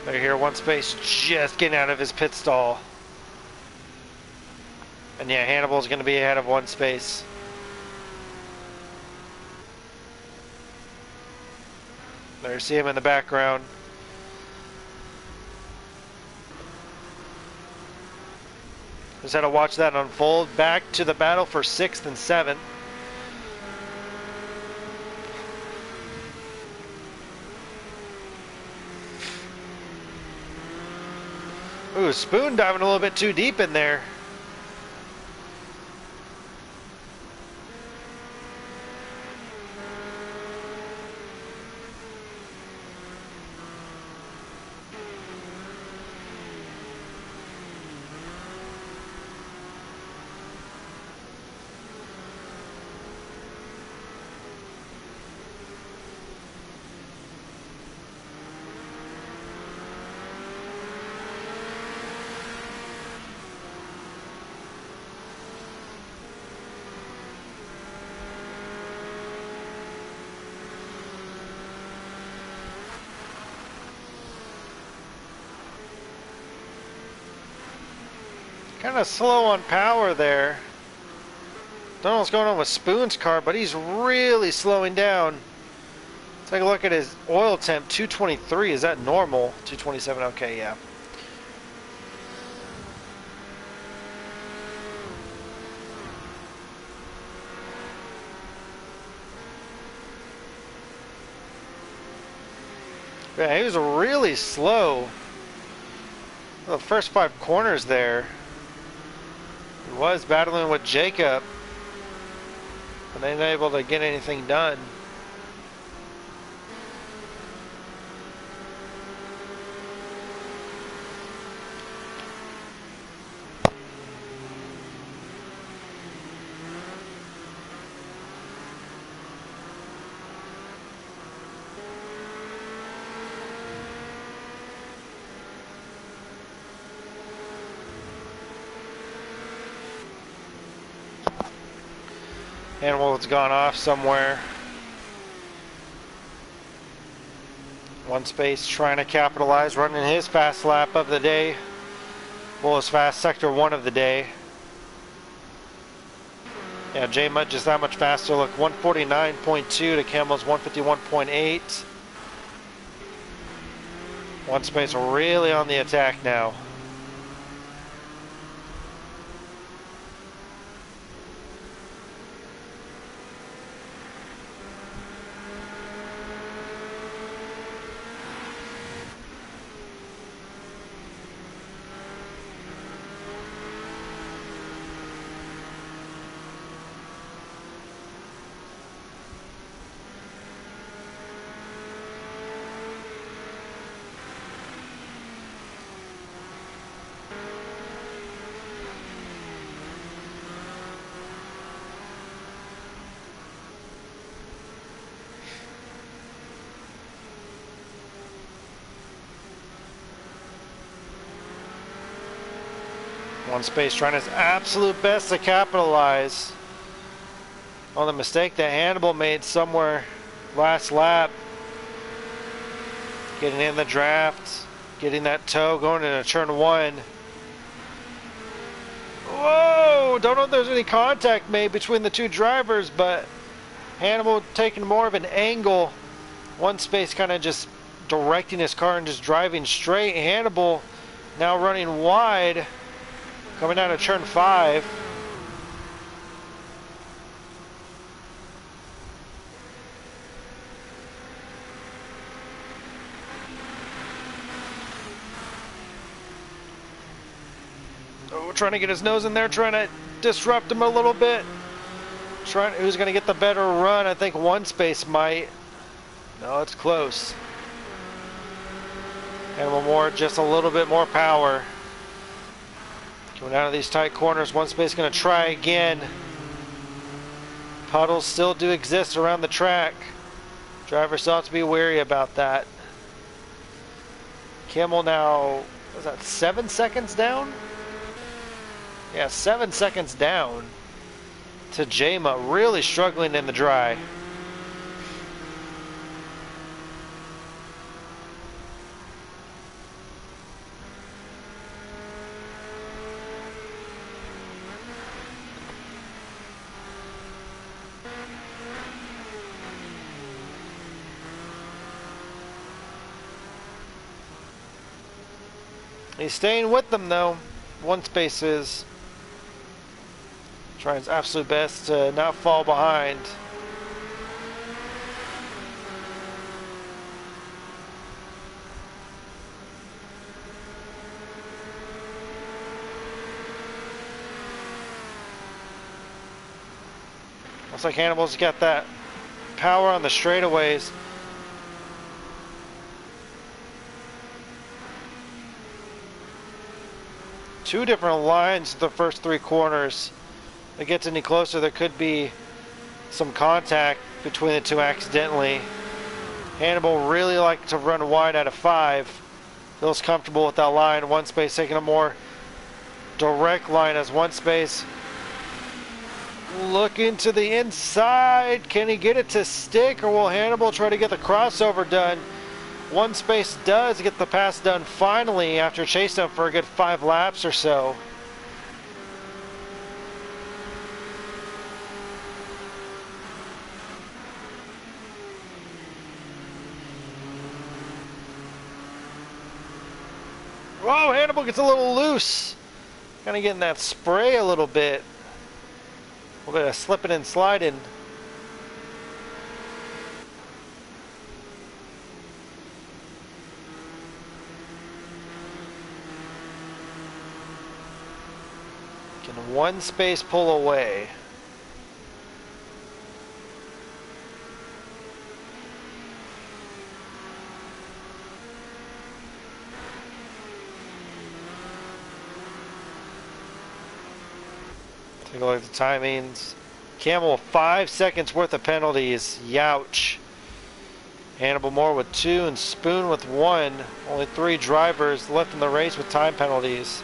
They're here, one space just getting out of his pit stall. And yeah, Hannibal's going to be ahead of one space. There, you see him in the background. Just had to watch that unfold. Back to the battle for 6th and 7th. Ooh, Spoon diving a little bit too deep in there. Kind of slow on power there. Don't know what's going on with Spoon's car, but he's really slowing down. Take a look at his oil temp, 223. Is that normal? 227, okay, yeah. Yeah, he was really slow. The first 5 corners there. He was battling with Jacob, but they weren't able to get anything done. Animal has gone off somewhere. One space trying to capitalize, running his fast lap of the day. Well, his fast sector 1 of the day. Yeah, J-Mutt just that much faster. Look, 149.2 to Camel's 151.8. One space really on the attack now. One space trying his absolute best to capitalize on the mistake that Hannibal made somewhere last lap. Getting in the draft, getting that toe going into turn 1. Whoa! Don't know if there's any contact made between the two drivers, but Hannibal taking more of an angle. One space kind of just directing his car and just driving straight. Hannibal now running wide. Coming out of turn 5. Oh, trying to get his nose in there, trying to disrupt him a little bit. Who's going to get the better run? I think one space might. No, it's close. And one more, just a little bit more power. Coming out of these tight corners, one space going to try again. Puddles still do exist around the track. Drivers still have to be wary about that. Camel now, was that 7 seconds down? Yeah, 7 seconds down to J-Mutt, really struggling in the dry. He's staying with them though. One space is trying his absolute best to not fall behind. Looks like Hannibal's got that power on the straightaways. Two different lines the first 3 corners. If it gets any closer, there could be some contact between the two accidentally. Hannibal really liked to run wide out of 5. Feels comfortable with that line. One space taking a more direct line as one space. Looking to the inside. Can he get it to stick, or will Hannibal try to get the crossover done? One space does get the pass done finally after chasing him for a good 5 laps or so. Oh, Hannibal gets a little loose. Kind of getting that spray a little bit. A little bit of slipping and sliding. Can one space pull away. Take a look at the timings. Camel 5 seconds worth of penalties. Youch. Hannibal Moore with 2 and Spoon with 1. Only 3 drivers left in the race with time penalties.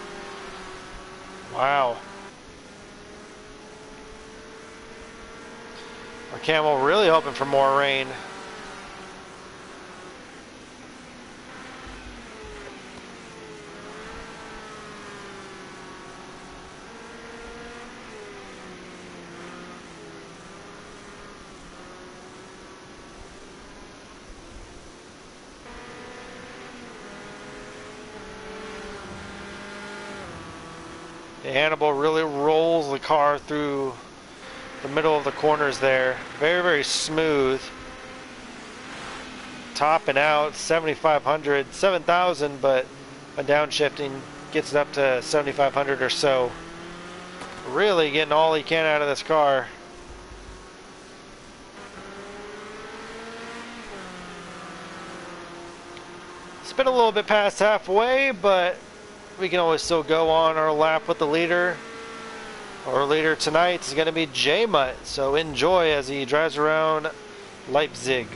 Wow. Our Camel really hoping for more rain. Hannibal really rolls the car through the middle of the corners there. Very, very smooth. Topping out 7,500, 7,000, but a downshifting gets it up to 7,500 or so. Really getting all he can out of this car. It's been a little bit past halfway, but we can always still go on our lap with the leader. Our leader tonight is going to be J-Mutt, so enjoy as he drives around Leipzig.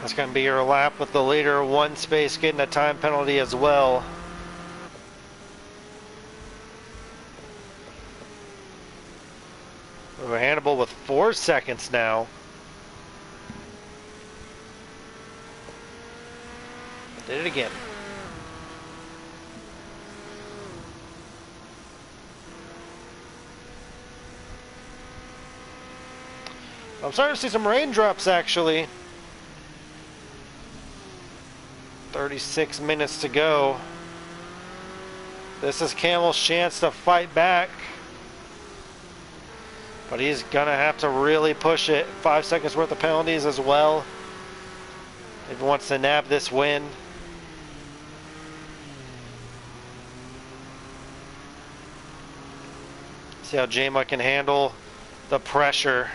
That's going to be your lap with the leader. 1 space getting a time penalty as well. We're Hannibal with 4 seconds now. Did it again. I'm starting to see some raindrops actually. 36 minutes to go. This is Camel's chance to fight back. But he's gonna have to really push it. 5 seconds worth of penalties as well if he wants to nab this win. See how J-Mutt can handle the pressure.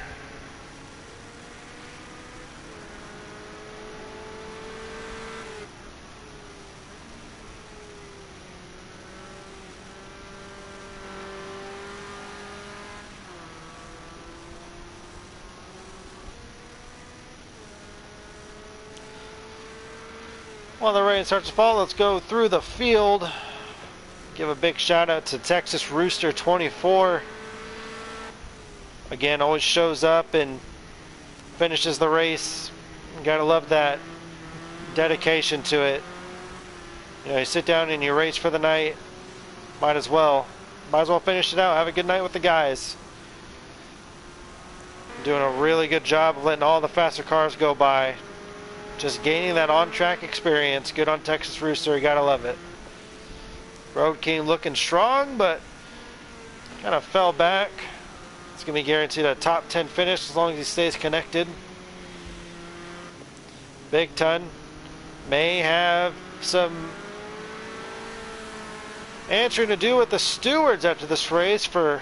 While the rain starts to fall, let's go through the field. Give a big shout out to Texas Rooster 24. Again, always shows up and finishes the race. You gotta love that dedication to it. You know, you sit down and you race for the night. Might as well finish it out. Have a good night with the guys. Doing a really good job of letting all the faster cars go by. Just gaining that on-track experience. Good on Texas Rooster. You gotta love it. Road King looking strong, but kind of fell back. It's going to be guaranteed a top 10 finish as long as he stays connected. Big Ton may have some answering to do with the stewards after this race for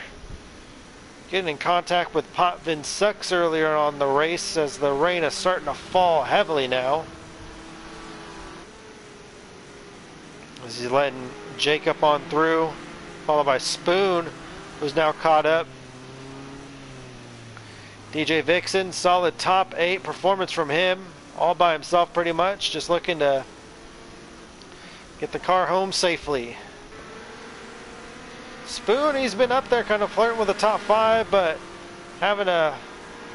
getting in contact with Potvin Sucks earlier on the race, as the rain is starting to fall heavily now. As he's letting Jacob on through, followed by Spoon, who's now caught up. DJ Vixen, solid top 8 performance from him, all by himself pretty much, just looking to get the car home safely. Spoon, he's been up there kind of flirting with the top 5, but having to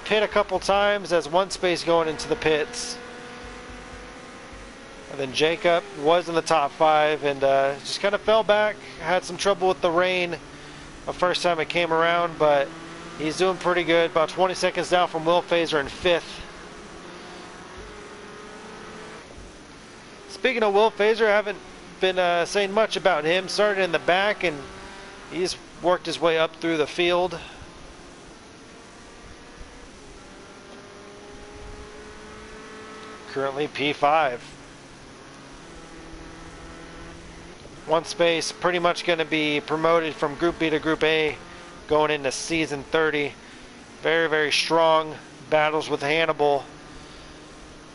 pit a couple times as one space going into the pits. And then Jacob was in the top 5 and just kind of fell back. Had some trouble with the rain the first time it came around, but he's doing pretty good. About 20 seconds down from Will Fazer in 5th. Speaking of Will Fazer, I haven't been saying much about him. Started in the back and he's worked his way up through the field. Currently P5. One space pretty much going to be promoted from Group B to Group A going into season 30. Very, very strong battles with Hannibal.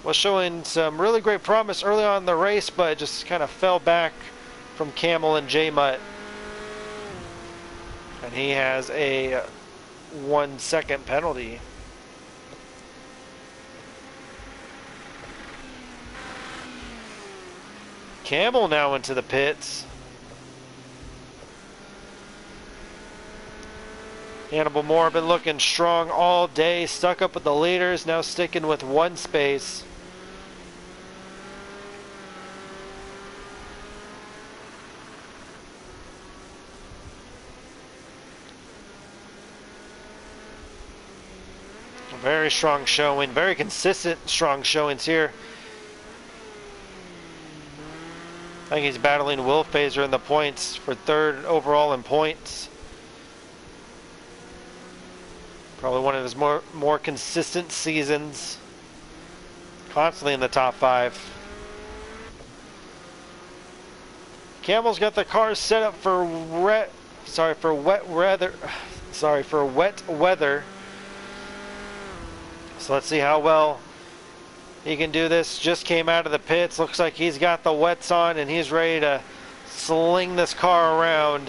Was showing some really great promise early on in the race, but just kind of fell back from Camel and J-Mutt. And he has a 1 second penalty. Camel now into the pits. Hannibal Moore been looking strong all day, stuck up with the leaders, now sticking with 1 space. Very strong showing, very consistent strong showings here. I think he's battling Will Fazer in the points for 3rd overall in points. Probably one of his more consistent seasons. Constantly in the top 5. Camel's got the cars set up for wet weather. So let's see how well he can do this. Just came out of the pits. Looks like he's got the wets on and he's ready to sling this car around.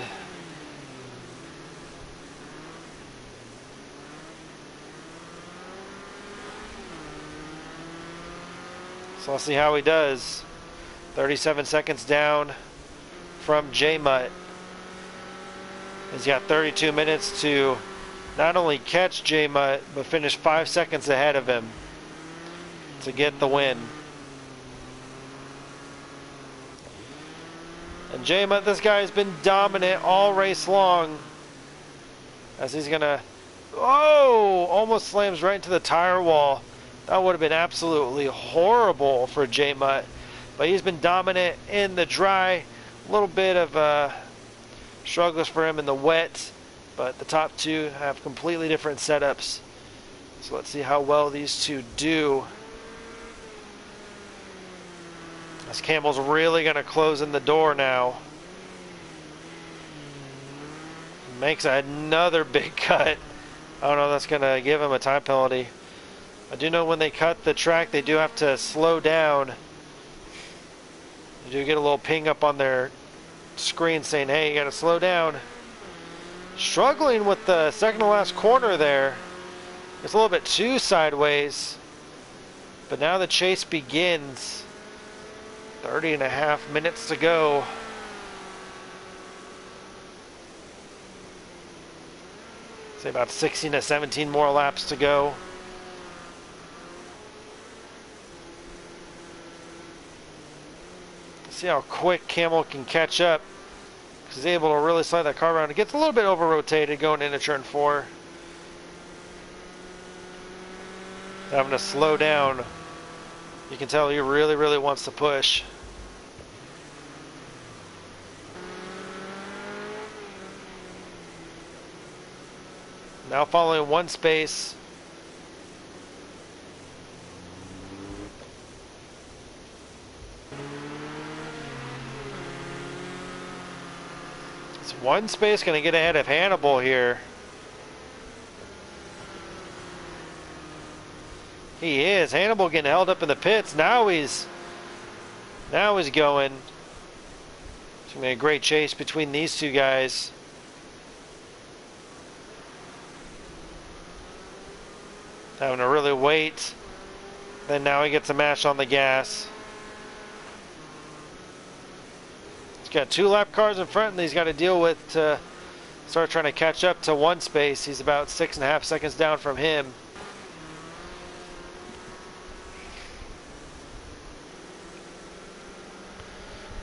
So let's see how he does. 37 seconds down from J-Mutt. He's got 32 minutes to not only catch J-Mutt, but finish 5 seconds ahead of him to get the win. And J-Mutt, this guy has been dominant all race long. As he's gonna, oh, almost slams right into the tire wall. That would have been absolutely horrible for J-Mutt. But he's been dominant in the dry. A little bit of struggles for him in the wet. But the top 2 have completely different setups. So let's see how well these 2 do. As Campbell's really going to close in the door now. Makes another big cut. I don't know if that's going to give him a time penalty. I do know when they cut the track, they do have to slow down. You do get a little ping up on their screen saying, hey, you got to slow down. Struggling with the second to last corner there. It's a little bit too sideways. But now the chase begins. 30.5 minutes to go. Say about 16 to 17 more laps to go. See how quick Camel can catch up. He's able to really slide that car around. It gets a little bit over rotated going into turn 4. Having to slow down. You can tell he really, really wants to push. Now following one space. It's one space going to get ahead of Hannibal here. He is. Hannibal getting held up in the pits. Now he's going. It's going to be a great chase between these two guys. Having to really wait. Then now he gets a mash on the gas. He's got 2 lap cars in front and he's got to deal with to start trying to catch up to one space. He's about 6.5 seconds down from him.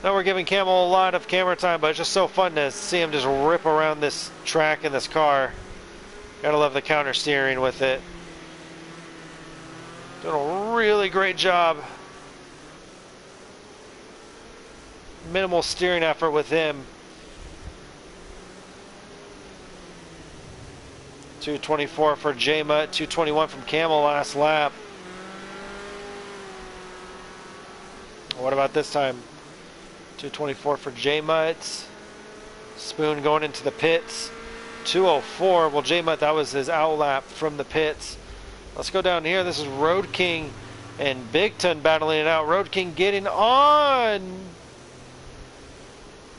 Now we're giving Camel a lot of camera time, but it's just so fun to see him just rip around this track in this car. Gotta love the counter steering with it. Doing a really great job. Minimal steering effort with him. 224 for J-Mutt, 221 from Camel last lap. What about this time? 224 for J-Mutt. Spoon going into the pits. 204. Well, J-Mutt, that was his outlap from the pits. Let's go down here. This is Road King and Big Ton battling it out. Road King getting on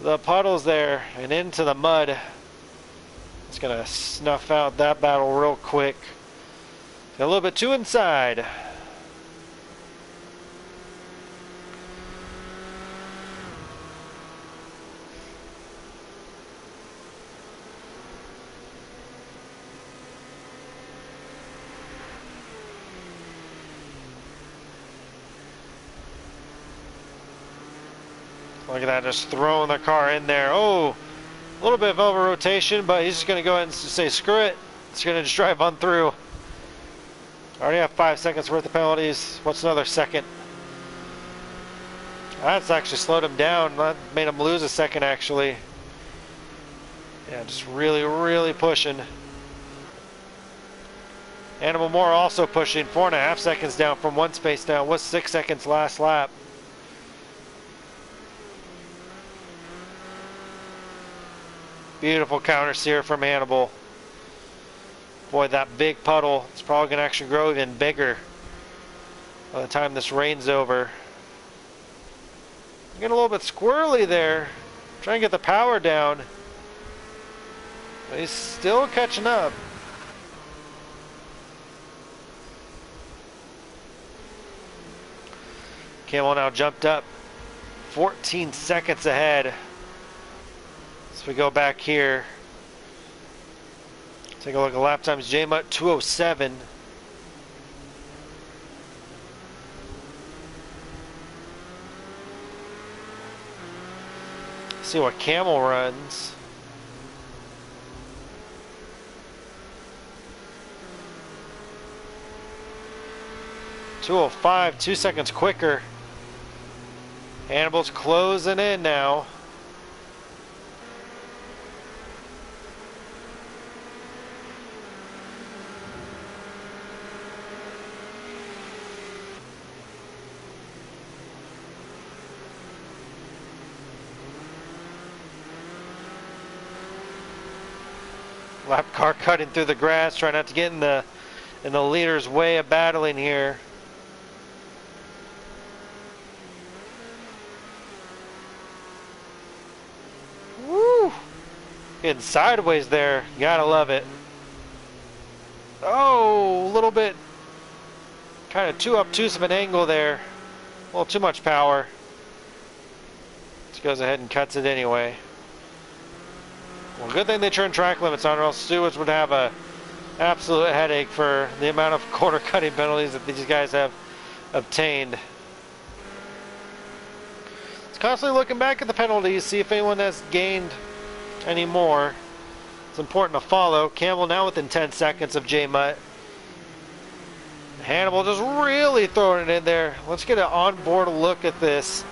the puddles there and into the mud. It's going to snuff out that battle real quick. A little bit too inside. Look at that, just throwing the car in there. Oh, a little bit of over rotation, but he's just going to go ahead and say, screw it. It's going to just drive on through. Already have 5 seconds worth of penalties. What's another second? That's actually slowed him down. That made him lose a second, actually. Yeah, just really, really pushing. Animal Moore also pushing. 4.5 seconds down from one space down. Was 6 seconds last lap. Beautiful counter steer from Hannibal. Boy, that big puddle, it's probably going to actually grow even bigger by the time this rain's over. Getting a little bit squirrely there. Trying to get the power down. But he's still catching up. Camel now jumped up 14 seconds ahead. So we go back here. Take a look at lap times. J-Mutt 207. See what Camel runs. .205, 2 seconds quicker. Hannibal's closing in now. Lap car cutting through the grass, trying not to get in the leader's way of battling here. Woo! Getting sideways there. Gotta love it. Oh, a little bit kind of too obtuse of an angle there. A little too much power. Just goes ahead and cuts it anyway. Well, good thing they turned track limits on, or else stewards would have a absolute headache for the amount of corner cutting penalties that these guys have obtained. It's constantly looking back at the penalties, see if anyone has gained any more. It's important to follow. Camel now within 10 seconds of J-Mutt. Hannibal just really throwing it in there. Let's get an onboard look at this.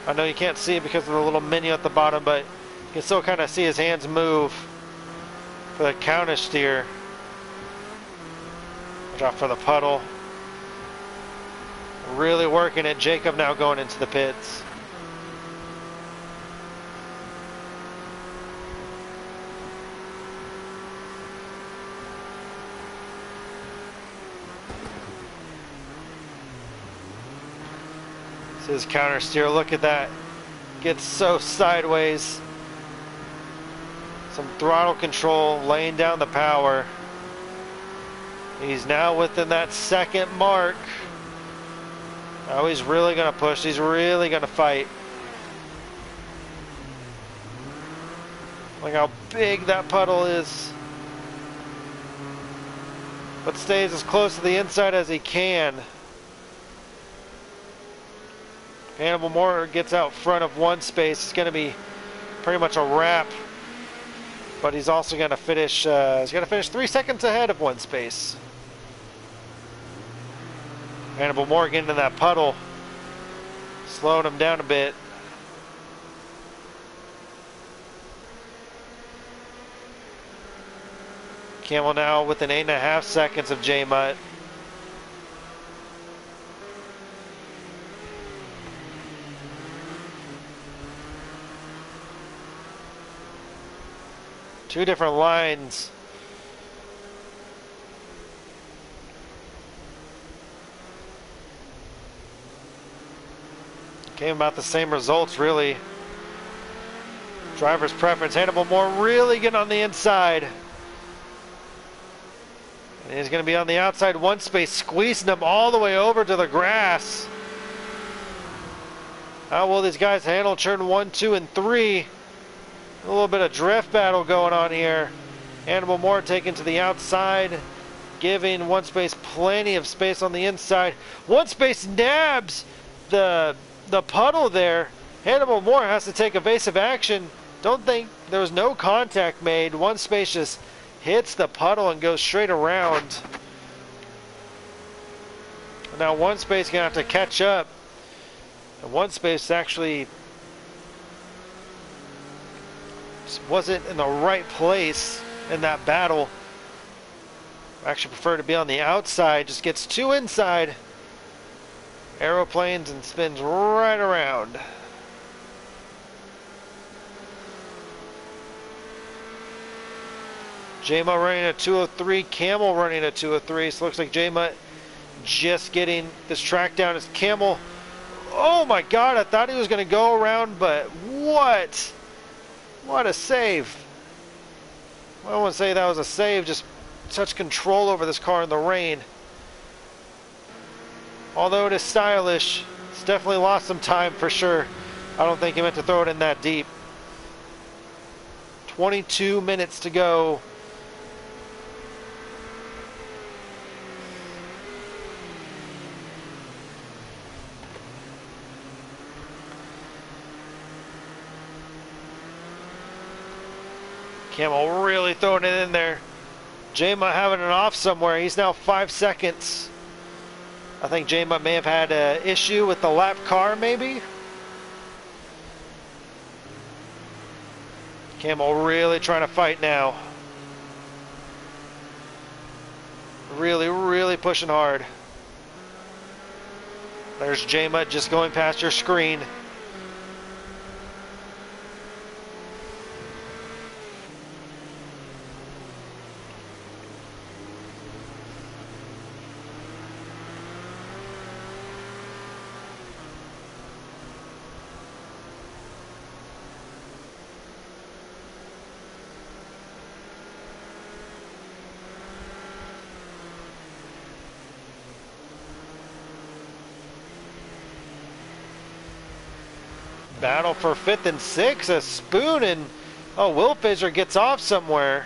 I know you can't see it because of the little menu at the bottom, but you can still kind of see his hands move for the counter steer. Watch out for the puddle. Really working it. Jacob now going into the pits. See his counter steer. Look at that. Gets so sideways. Some throttle control, laying down the power. He's now within that second mark. Oh, he's really going to push. He's really going to fight. Look how big that puddle is. But stays as close to the inside as he can. Hannibal Moore gets out front of one space. It's going to be pretty much a wrap. But he's also going to finish. He's going to finish 3 seconds ahead of one space. Hannibal Moore getting in that puddle, slowing him down a bit. Camel now within 8.5 seconds of J-Mutt. Two different lines. Came about the same results, really. Driver's preference. Hannibal Moore really getting on the inside. And he's going to be on the outside one space, squeezing him all the way over to the grass. How will these guys handle turn 1, 2, and 3? A little bit of drift battle going on here. Hannibal Moore taken to the outside, giving one space plenty of space on the inside. One space nabs the puddle there. Hannibal Moore has to take evasive action. Don't think there was no contact made. One space just hits the puddle and goes straight around. Now one space gonna have to catch up. And one space actually wasn't in the right place in that battle. I actually prefer to be on the outside. Just gets too inside. Aeroplanes and spins right around. J-Mutt running a 203, Camel running a 203. So it looks like J-Mutt just getting this track down. As Camel, oh my God, I thought he was going to go around, but what? What a save. I don't want to say that was a save, just such control over this car in the rain. Although it is stylish, it's definitely lost some time for sure. I don't think he meant to throw it in that deep. 22 minutes to go. Camel really throwing it in there. J-Mutt having it off somewhere. He's now 5 seconds. I think J-Mutt may have had an issue with the lap car, maybe. Camel really trying to fight now. Really, really pushing hard. There's J-Mutt just going past your screen. Battle for 5th and 6th. A Spoon and... Oh, Wilfizer gets off somewhere.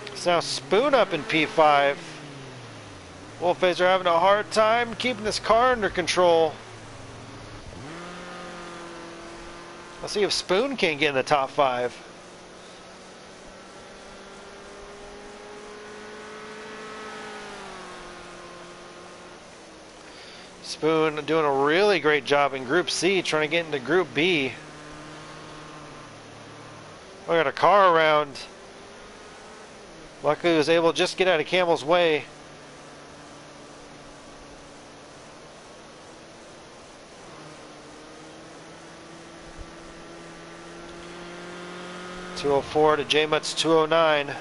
It's now Spoon up in P5. Wilfizer having a hard time keeping this car under control. Let's see if Spoon can get in the top 5. Spoon doing a really great job in Group C, trying to get into Group B. We got a car around. Luckily he was able to just get out of Camel's way. .204 to J-Mutt's 209.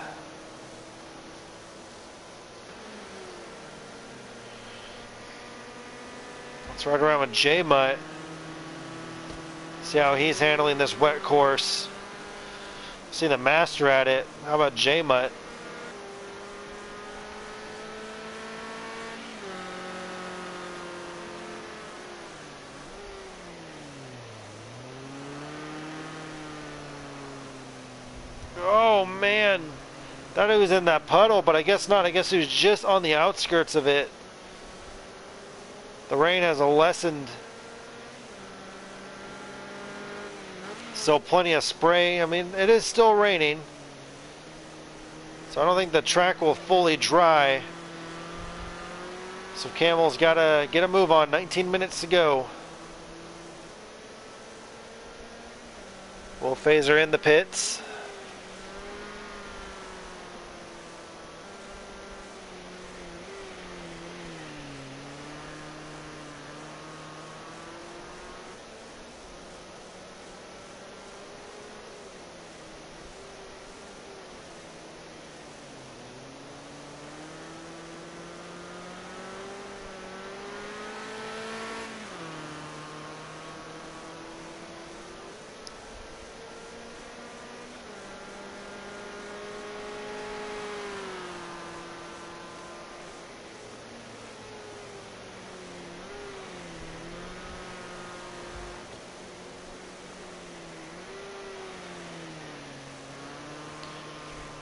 Let's ride around with J-Mutt. See how he's handling this wet course. See the master at it. How about J-Mutt? Oh man, thought he was in that puddle, but I guess not. I guess he was just on the outskirts of it. The rain has lessened. Still plenty of spray. I mean, it is still raining, so I don't think the track will fully dry. So Camel's got to get a move on. 19 minutes to go. Wilfizer in the pits.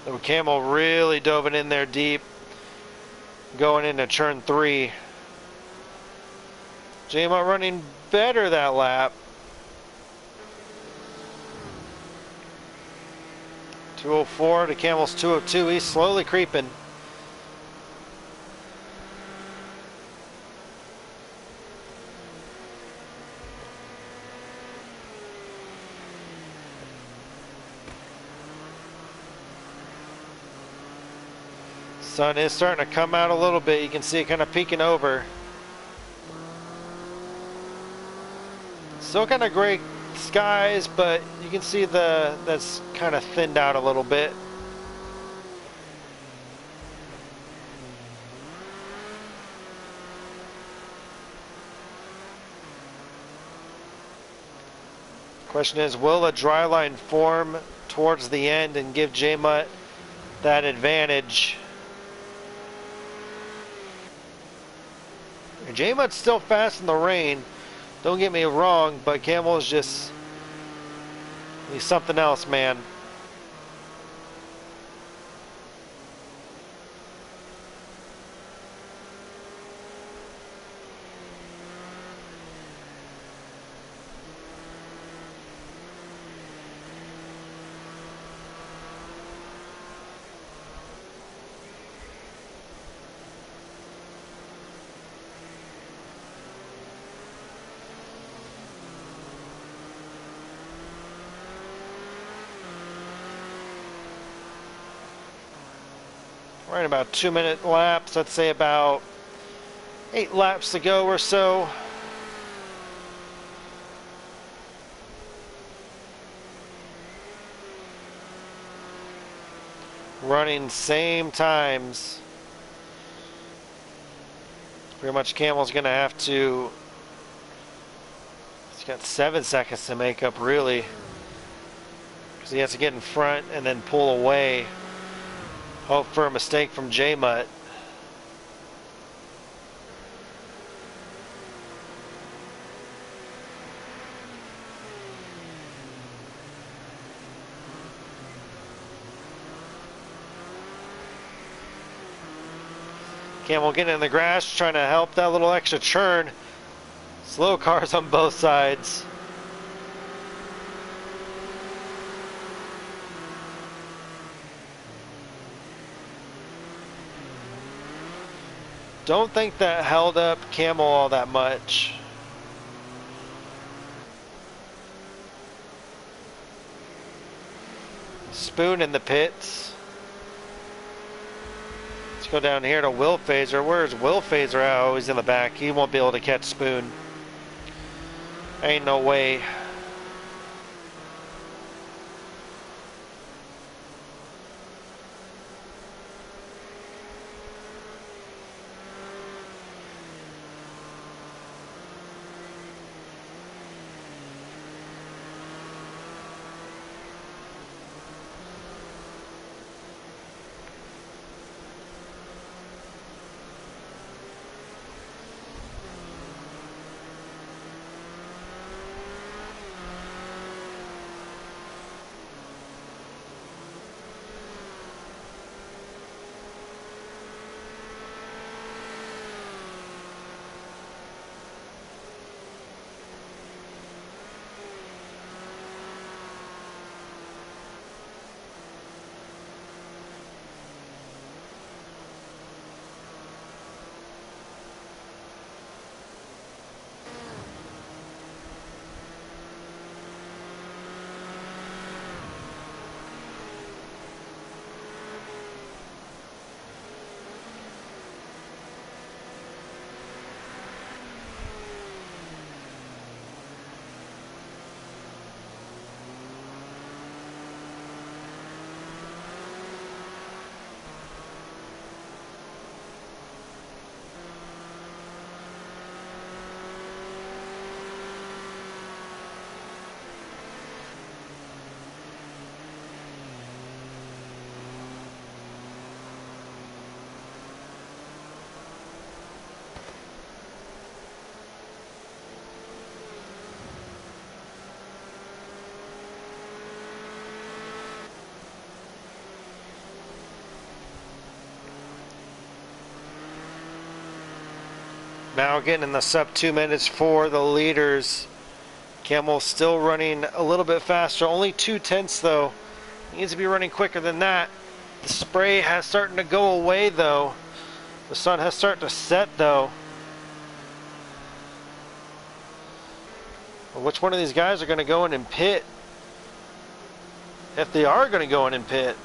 The Camel really dove it in there deep, going into turn 3. J-Mutt running better that lap. 204 to Camel's 202. He's slowly creeping. Sun is starting to come out a little bit. You can see it kind of peeking over. Still kind of gray skies, but you can see that's kind of thinned out a little bit. Question is, will a dry line form towards the end and give J-Mutt that advantage? J-Mutt's still fast in the rain, don't get me wrong, but Camel is just, he's something else, man. We're in about 2-minute laps. Let's say about 8 laps to go or so. Running same times. Pretty much Camel's gonna have to, he's got 7 seconds to make up really, because he has to get in front and then pull away. Hope for a mistake from J-Mutt. Camel getting in the grass, trying to help that little extra churn. Slow cars on both sides. Don't think that held up Camel all that much. Spoon in the pits. Let's go down here to Will Phaser. Where's Will Phaser at? Oh, he's in the back. He won't be able to catch Spoon. Ain't no way. Now getting in the sub 2 minutes for the leaders. Camel still running a little bit faster. Only 2/10 though. He needs to be running quicker than that. The spray has starting to go away though. The sun has started to set though. Well, which one of these guys are going to go in and pit? If they are going to go in and pit.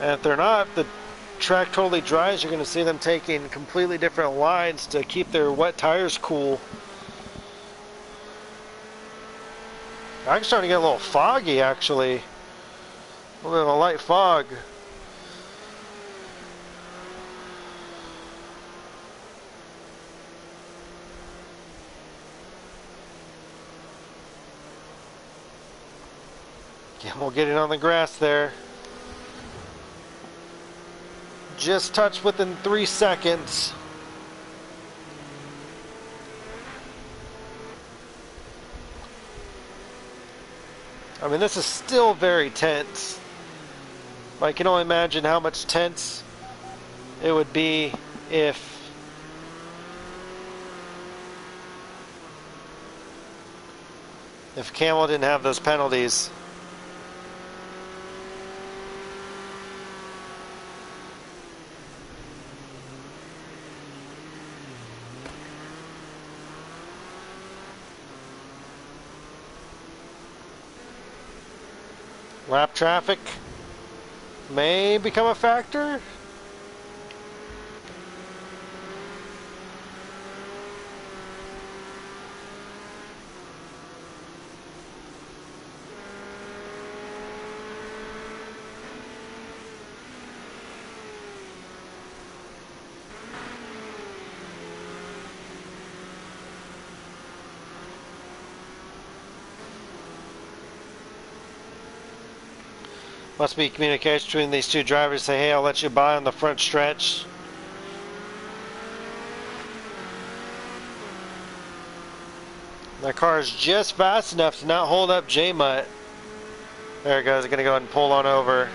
And if they're not, the track totally dries. You're going to see them taking completely different lines to keep their wet tires cool. I'm starting to get a little foggy actually. A little bit of a light fog. Camel getting on the grass there. Just touched within 3 seconds. I mean, this is still very tense. I can only imagine how much tense it would be if Camel didn't have those penalties. Lap traffic may become a factor. Must be communication between these two drivers. Say, hey, I'll let you by on the front stretch. That car is just fast enough to not hold up J-Mutt. There it goes. Going to go ahead and pull on over.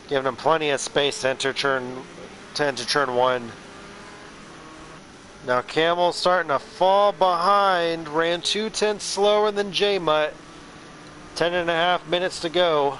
Giving him plenty of space to enter turn one. Now Camel's starting to fall behind. Ran 2/10 slower than J-Mutt. 10.5 minutes to go.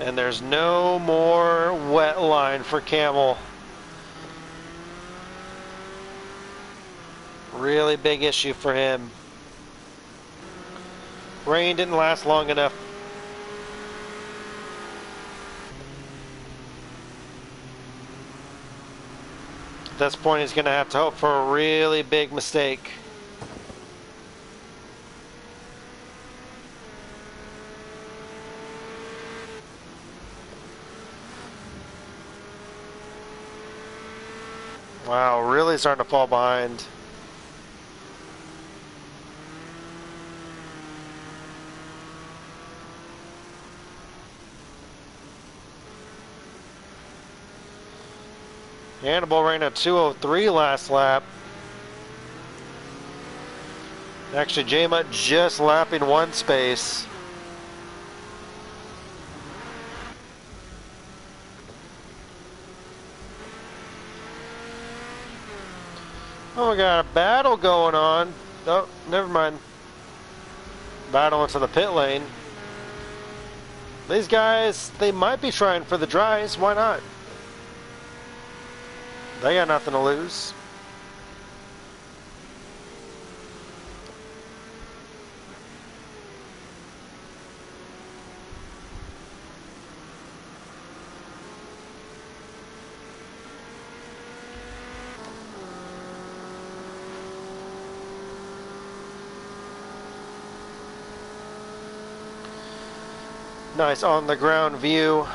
And there's no more wet line for Camel. Really big issue for him. Rain didn't last long enough. At this point, he's going to have to hope for a really big mistake. Wow, really starting to fall behind. Hannibal ran a 2:03 last lap. Actually, J-Mutt just lapping one space. Oh, we got a battle going on. Oh, never mind. Battle into the pit lane. These guys, they might be trying for the dries. Why not? They got nothing to lose. Nice on the ground view.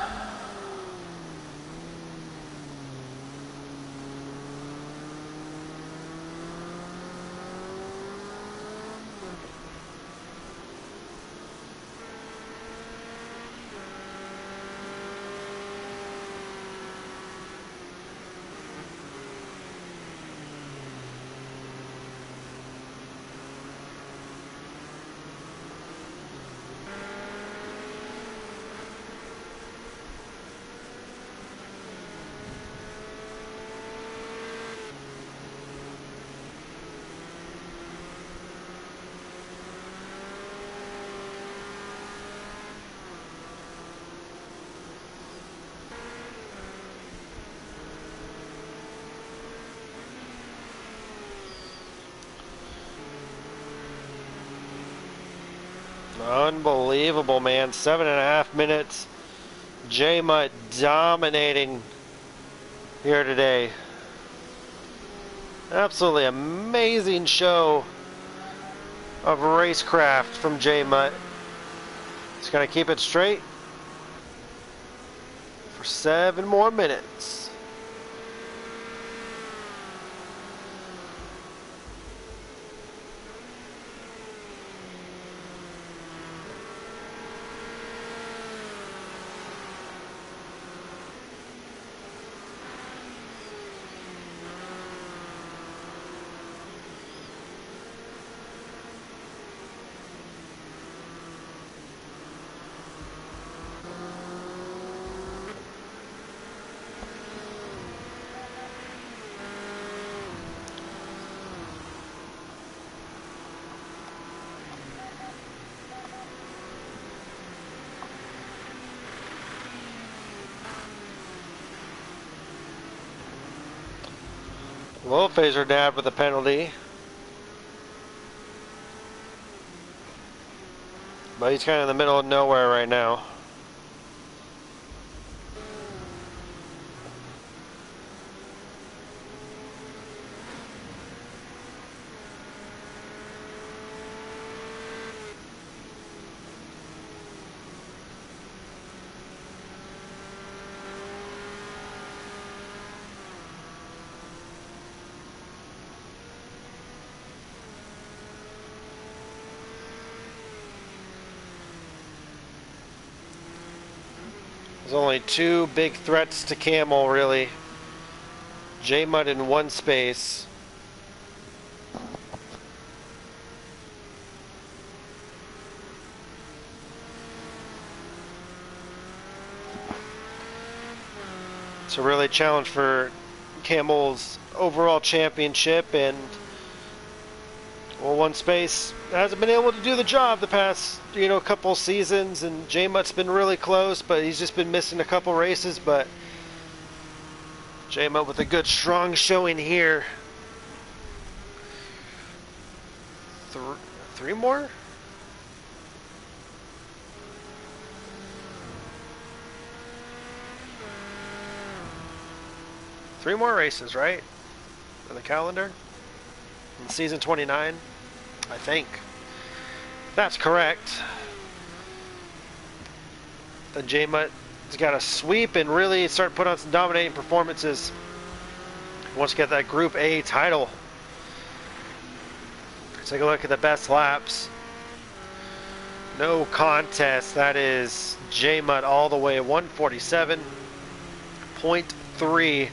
Unbelievable, man. 7.5 minutes. J-Mutt dominating here today. Absolutely amazing show of racecraft from J-Mutt. He's going to keep it straight for 7 more minutes. Low phaser dad with a penalty. But he's kind of in the middle of nowhere right now. There's only two big threats to Camel, really. J-Mud in one space. It's a really challenge for Camel's overall championship, and well, one space hasn't been able to do the job the past, couple seasons, and J-Mutt's been really close, but he's just been missing a couple races. But J-Mutt with a good, strong showing here. Three more? Three more races, right? On the calendar? In season 29, I think. That's correct. Then J-Mutt's got to sweep and really start putting on some dominating performances. He wants to get that Group A title. Let's take a look at the best laps. No contest. That is J-Mutt all the way, 147.3.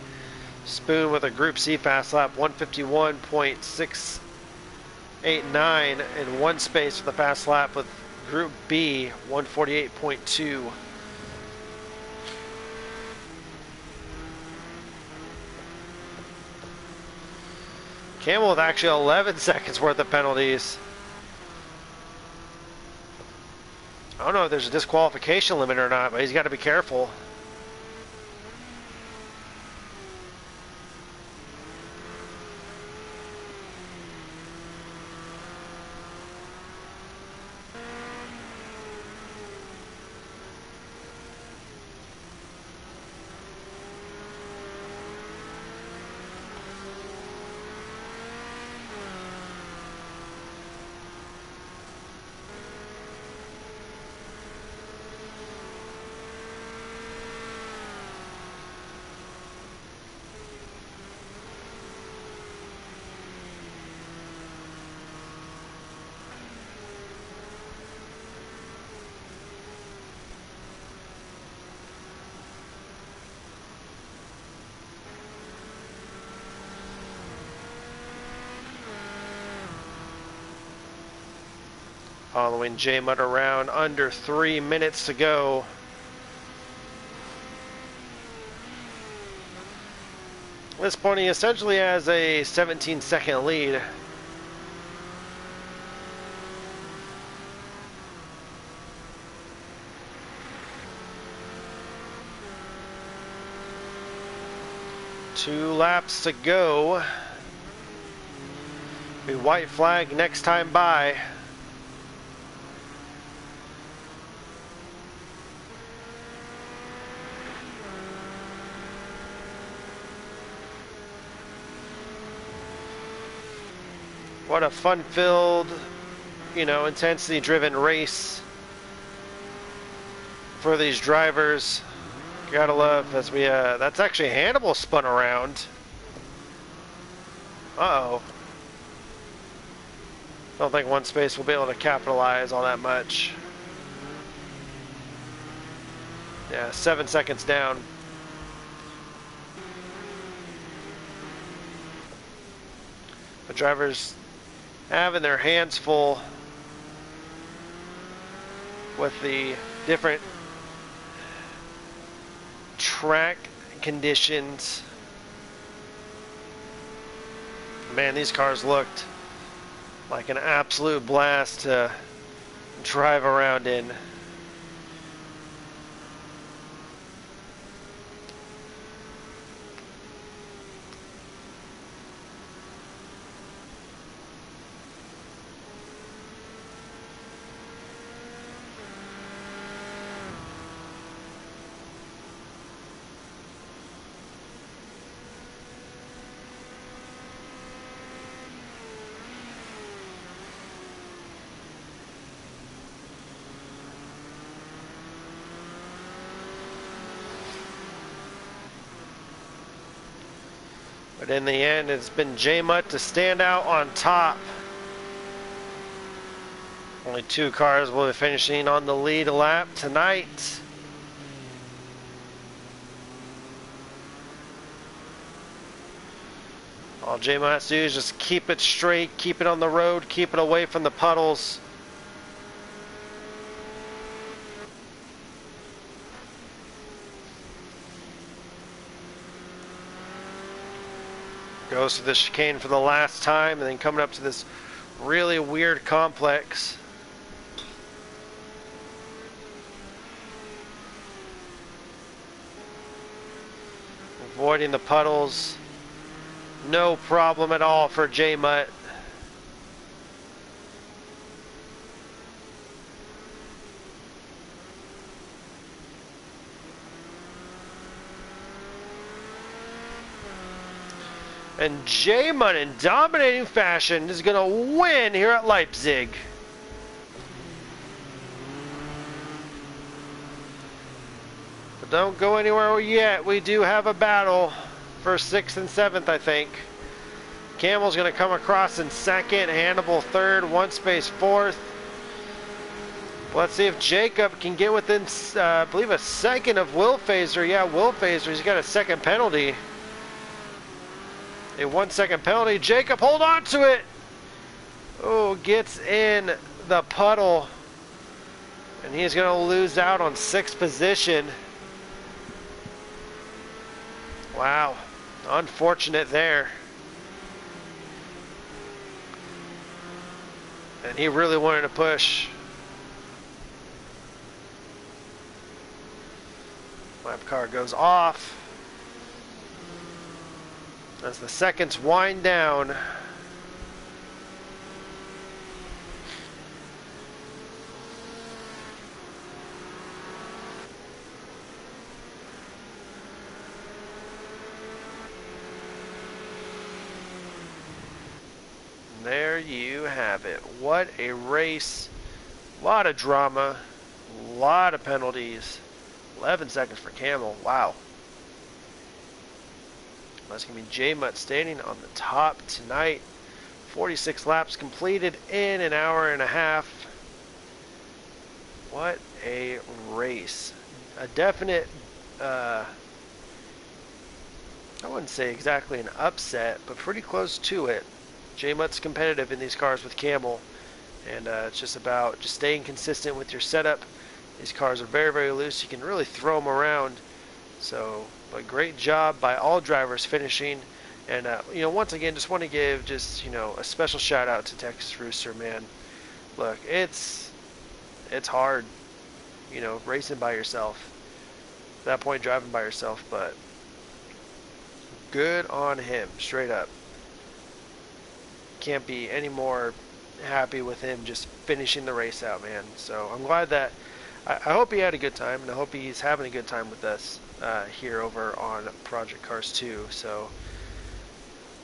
Spoon with a Group C fast lap, 151.689, in one space for the fast lap with Group B, 148.2. Camel with actually 11 seconds worth of penalties. I don't know if there's a disqualification limit or not, but he's got to be careful. Following J-Mutt around, under 3 minutes to go. At this point, he essentially has a 17-second lead. Two laps to go. Be white flag next time by. What a fun-filled, intensity-driven race for these drivers. Gotta love as we, that's actually Hannibal spun around. Uh-oh. Don't think one space will be able to capitalize on that much. Yeah, 7 seconds down. The drivers having their hands full with the different track conditions. Man, these cars looked like an absolute blast to drive around in. But in the end, it's been J-Mutt to stand out on top. Only two cars will be finishing on the lead lap tonight. All J-Mo has to do is just keep it straight, keep it on the road, keep it away from the puddles. Goes to the chicane for the last time, and then coming up to this really weird complex. Avoiding the puddles. No problem at all for J-Mutt. And J-Mutt in dominating fashion is going to win here at Leipzig. But don't go anywhere yet. We do have a battle for 6th and 7th, I think. Camel's going to come across in 2nd, Hannibal 3rd, 1 space 4th. Let's see if Jacob can get within, I believe, a 2nd of Will Phaser. Yeah, Will Phaser, he's got a 2nd penalty. A 1 second penalty. Jacob, hold on to it. Oh, gets in the puddle. And he's going to lose out on 6th position. Wow. Unfortunate there. And he really wanted to push. Lap car goes off. As the seconds wind down. There you have it. What a race. A lot of drama. A lot of penalties. 11 seconds for Camel. Wow. That's going to be J-Mutt standing on the top tonight. 46 laps completed in an hour and a half. What a race. A definite, I wouldn't say exactly an upset, but pretty close to it. J-Mutt's competitive in these cars with Camel. And it's just about just staying consistent with your setup. These cars are very, very loose. You can really throw them around. So, but great job by all drivers finishing. And, you know, once again, just want to give just, you know, a special shout out to Texas Rooster, man. Look, it's hard, you know, racing by yourself. At that point, driving by yourself, but good on him, straight up. Can't be any more happy with him just finishing the race out, man. So I'm glad that, I hope he had a good time, and I hope he's having a good time with us here over on Project Cars 2. So,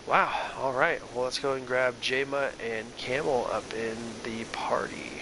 wow. All right. Well, let's go and grab J-Mutt and Camel up in the party.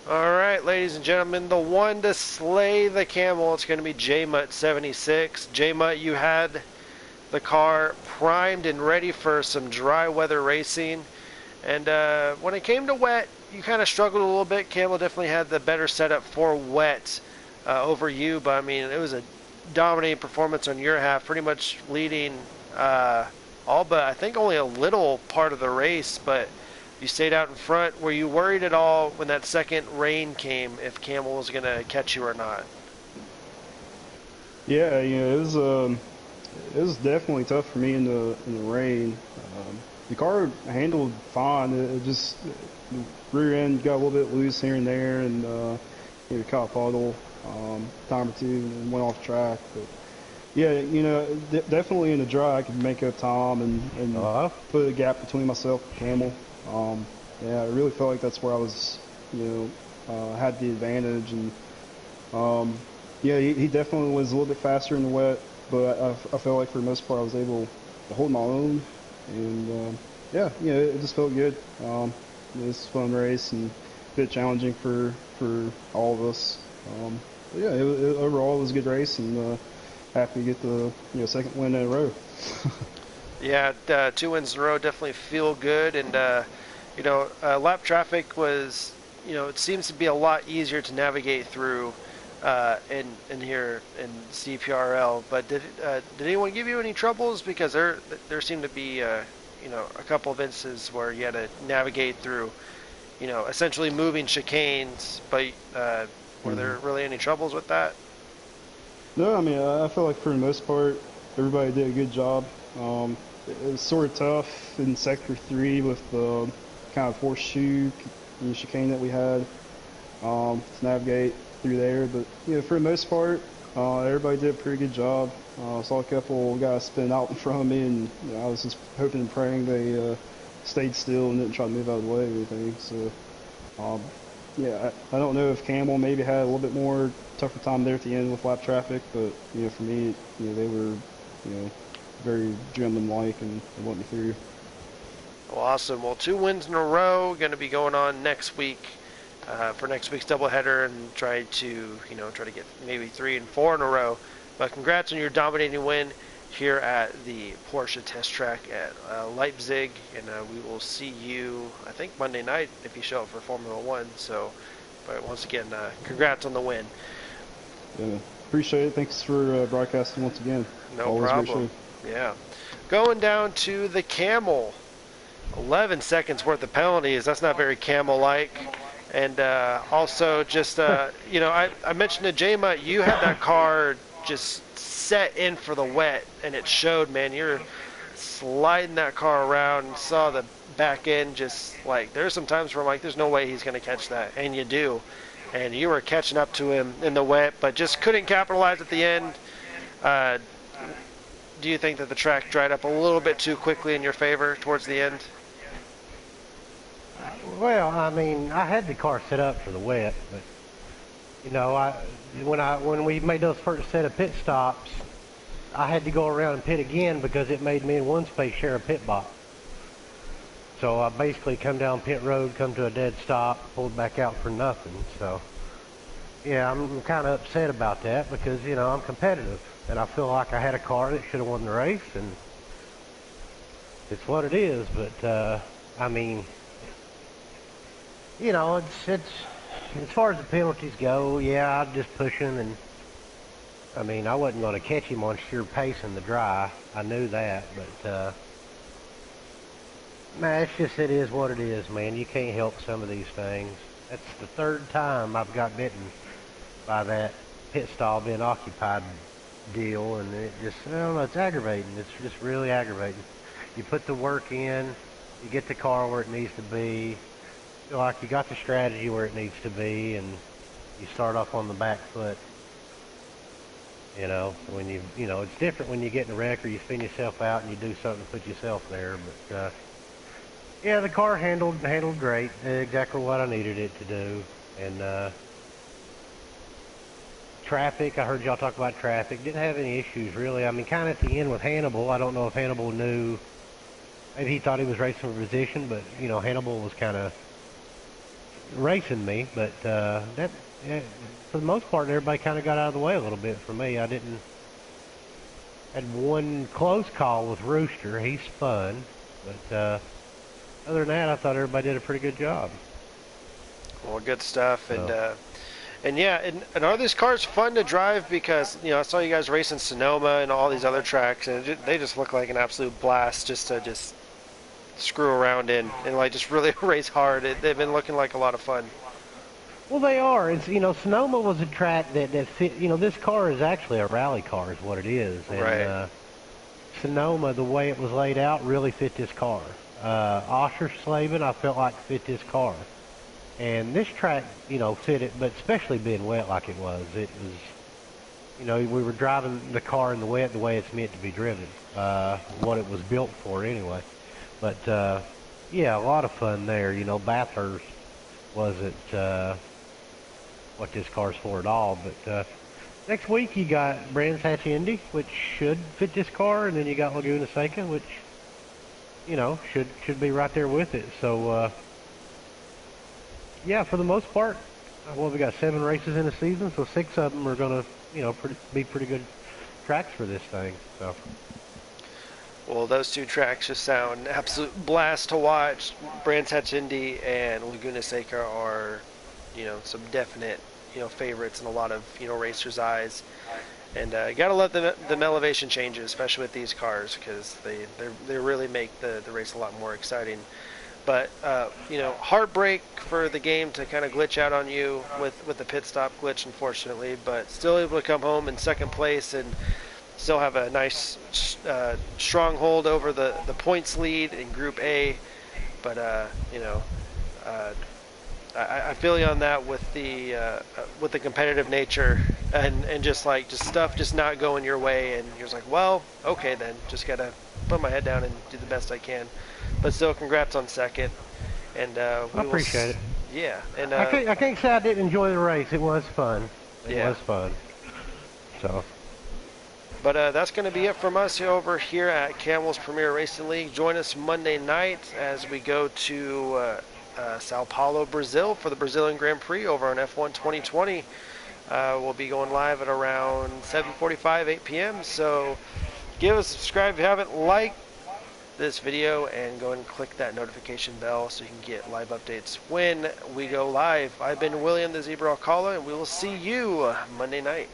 Alright, ladies and gentlemen, the one to slay the Camel, it's going to be J-Mutt 76. J-Mutt, you had the car primed and ready for some dry weather racing. And when it came to wet, you kind of struggled a little bit. Camel definitely had the better setup for wet over you. But, I mean, it was a dominating performance on your half, pretty much leading all but I think only a little part of the race. But you stayed out in front. Were you worried at all when that second rain came if Camel was going to catch you or not? Yeah, you know, it was definitely tough for me in the rain. The car handled fine. It just the rear end got a little bit loose here and there, and you know, caught a puddle time or two and went off track. But yeah, you know, definitely in the dry I could make up time and put a gap between myself and Camel. Yeah, I really felt like that's where I was, you know, had the advantage, and yeah, he definitely was a little bit faster in the wet, but I felt like for the most part I was able to hold my own, and yeah, it just felt good. It was a fun race and a bit challenging for all of us. But yeah, overall it was a good race, and happy to get the second win in a row. Yeah, 2 wins in a row definitely feel good, and lap traffic was, it seems to be a lot easier to navigate through in here in CPRL. But did anyone give you any troubles? Because there seemed to be a couple of instances where you had to navigate through, essentially moving chicanes. But were there really any troubles with that? No, I mean I feel like for the most part everybody did a good job. It was sort of tough in Sector 3 with the kind of horseshoe chicane that we had to navigate through there. But for the most part, everybody did a pretty good job. Saw a couple guys spin out in front of me, and I was just hoping and praying they stayed still and didn't try to move out of the way or anything. So yeah, I don't know if Camel maybe had a little bit more tougher time there at the end with lap traffic, but for me, they were very gentleman-like and let me through. Well, awesome. Well, 2 wins in a row. Going to be going on next week for next week's doubleheader, and try to get maybe 3 and 4 in a row. But congrats on your dominating win here at the Porsche Test Track at Leipzig, and we will see you, I think, Monday night if you show up for Formula One. So, but once again, congrats on the win. Yeah, appreciate it. Thanks for broadcasting once again. No Always problem. Yeah. Going down to the Camel. 11 seconds worth of penalties. That's not very Camel-like. And also just, I mentioned to Jama, you had that car just set in for the wet, and it showed, man. You're sliding that car around, saw the back end just like, there's some times where I'm like, there's no way he's going to catch that. And you do. And you were catching up to him in the wet, but just couldn't capitalize at the end. Do you think that the track dried up a little bit too quickly in your favor towards the end? Well, I mean, I had the car set up for the wet, but when we made those first set of pit stops, I had to go around and pit again because it made me and one space share a pit box. So I basically come down pit road, come to a dead stop, pulled back out for nothing. So yeah, I'm kind of upset about that because I'm competitive. And I feel like I had a car that should have won the race, and it's what it is. But I mean, it's as far as the penalties go, yeah, I'm just pushing, and I mean, I wasn't going to catch him on sheer pace in the dry. I knew that, but man, it is what it is, man. You can't help some of these things. That's the 3rd time I've got bitten by that pit stall being occupied deal, and it just, I don't know, it's aggravating. It's just really aggravating. You put the work in, you get the car where it needs to be, feel like you got the strategy where it needs to be, and you start off on the back foot. When it's different when you get in a wreck or you spin yourself out and you do something to put yourself there. But yeah, the car handled great, exactly what I needed it to do. And traffic, I heard y'all talk about traffic. Didn't have any issues, really. I mean, kind of at the end with Hannibal, I don't know if Hannibal knew. Maybe he thought he was racing for position, but, Hannibal was kind of racing me. But that, yeah, for the most part, everybody kind of got out of the way a little bit for me. I didn't... Had one close call with Rooster. He's fun. But other than that, I thought everybody did a pretty good job. Well, good stuff. And yeah, and are these cars fun to drive? Because, I saw you guys racing Sonoma and all these other tracks, and they just look like an absolute blast just to screw around in and like just really race hard. They've been looking like a lot of fun. Well, they are. It's, Sonoma was a track that fit, this car is actually a rally car is what it is. And, right. Sonoma, the way it was laid out, really fit this car. Oschersleben, I felt like fit this car. And this track, fit it, but especially being wet like it was. It was, we were driving the car in the wet the way it's meant to be driven, what it was built for anyway. But, yeah, a lot of fun there. Bathurst wasn't what this car's for at all. But next week you got Brands Hatch Indy, which should fit this car, and then you got Laguna Seca, which should be right there with it. So yeah, for the most part, well, we got 7 races in a season, so 6 of them are gonna be pretty good tracks for this thing. So. Well, those 2 tracks just sound absolute blast to watch. Brands Hatch Indy and Laguna Seca are, some definite, favorites in a lot of, racers' eyes. And you gotta love the elevation changes, especially with these cars, because they really make the race a lot more exciting. But heartbreak for the game to kind of glitch out on you with the pit stop glitch, unfortunately. But still able to come home in 2nd place and still have a nice stronghold over the points lead in Group A. But I feel you on that with the competitive nature and just stuff just not going your way, and you're just like, well, okay then, just gotta put my head down and do the best I can. But still, congrats on 2nd, and I appreciate it. Yeah, and I can't say I didn't enjoy the race. It was fun. It was fun. So. But that's going to be it from us over here at Camel's Premier Racing League. Join us Monday night as we go to Sao Paulo, Brazil for the Brazilian Grand Prix over on F1 2020. We'll be going live at around 7:45, 8 p.m. So give us a subscribe if you haven't liked this video, and go and click that notification bell so you can get live updates when we go live. I've been William the Zebra Alcala, and we will see you Monday night.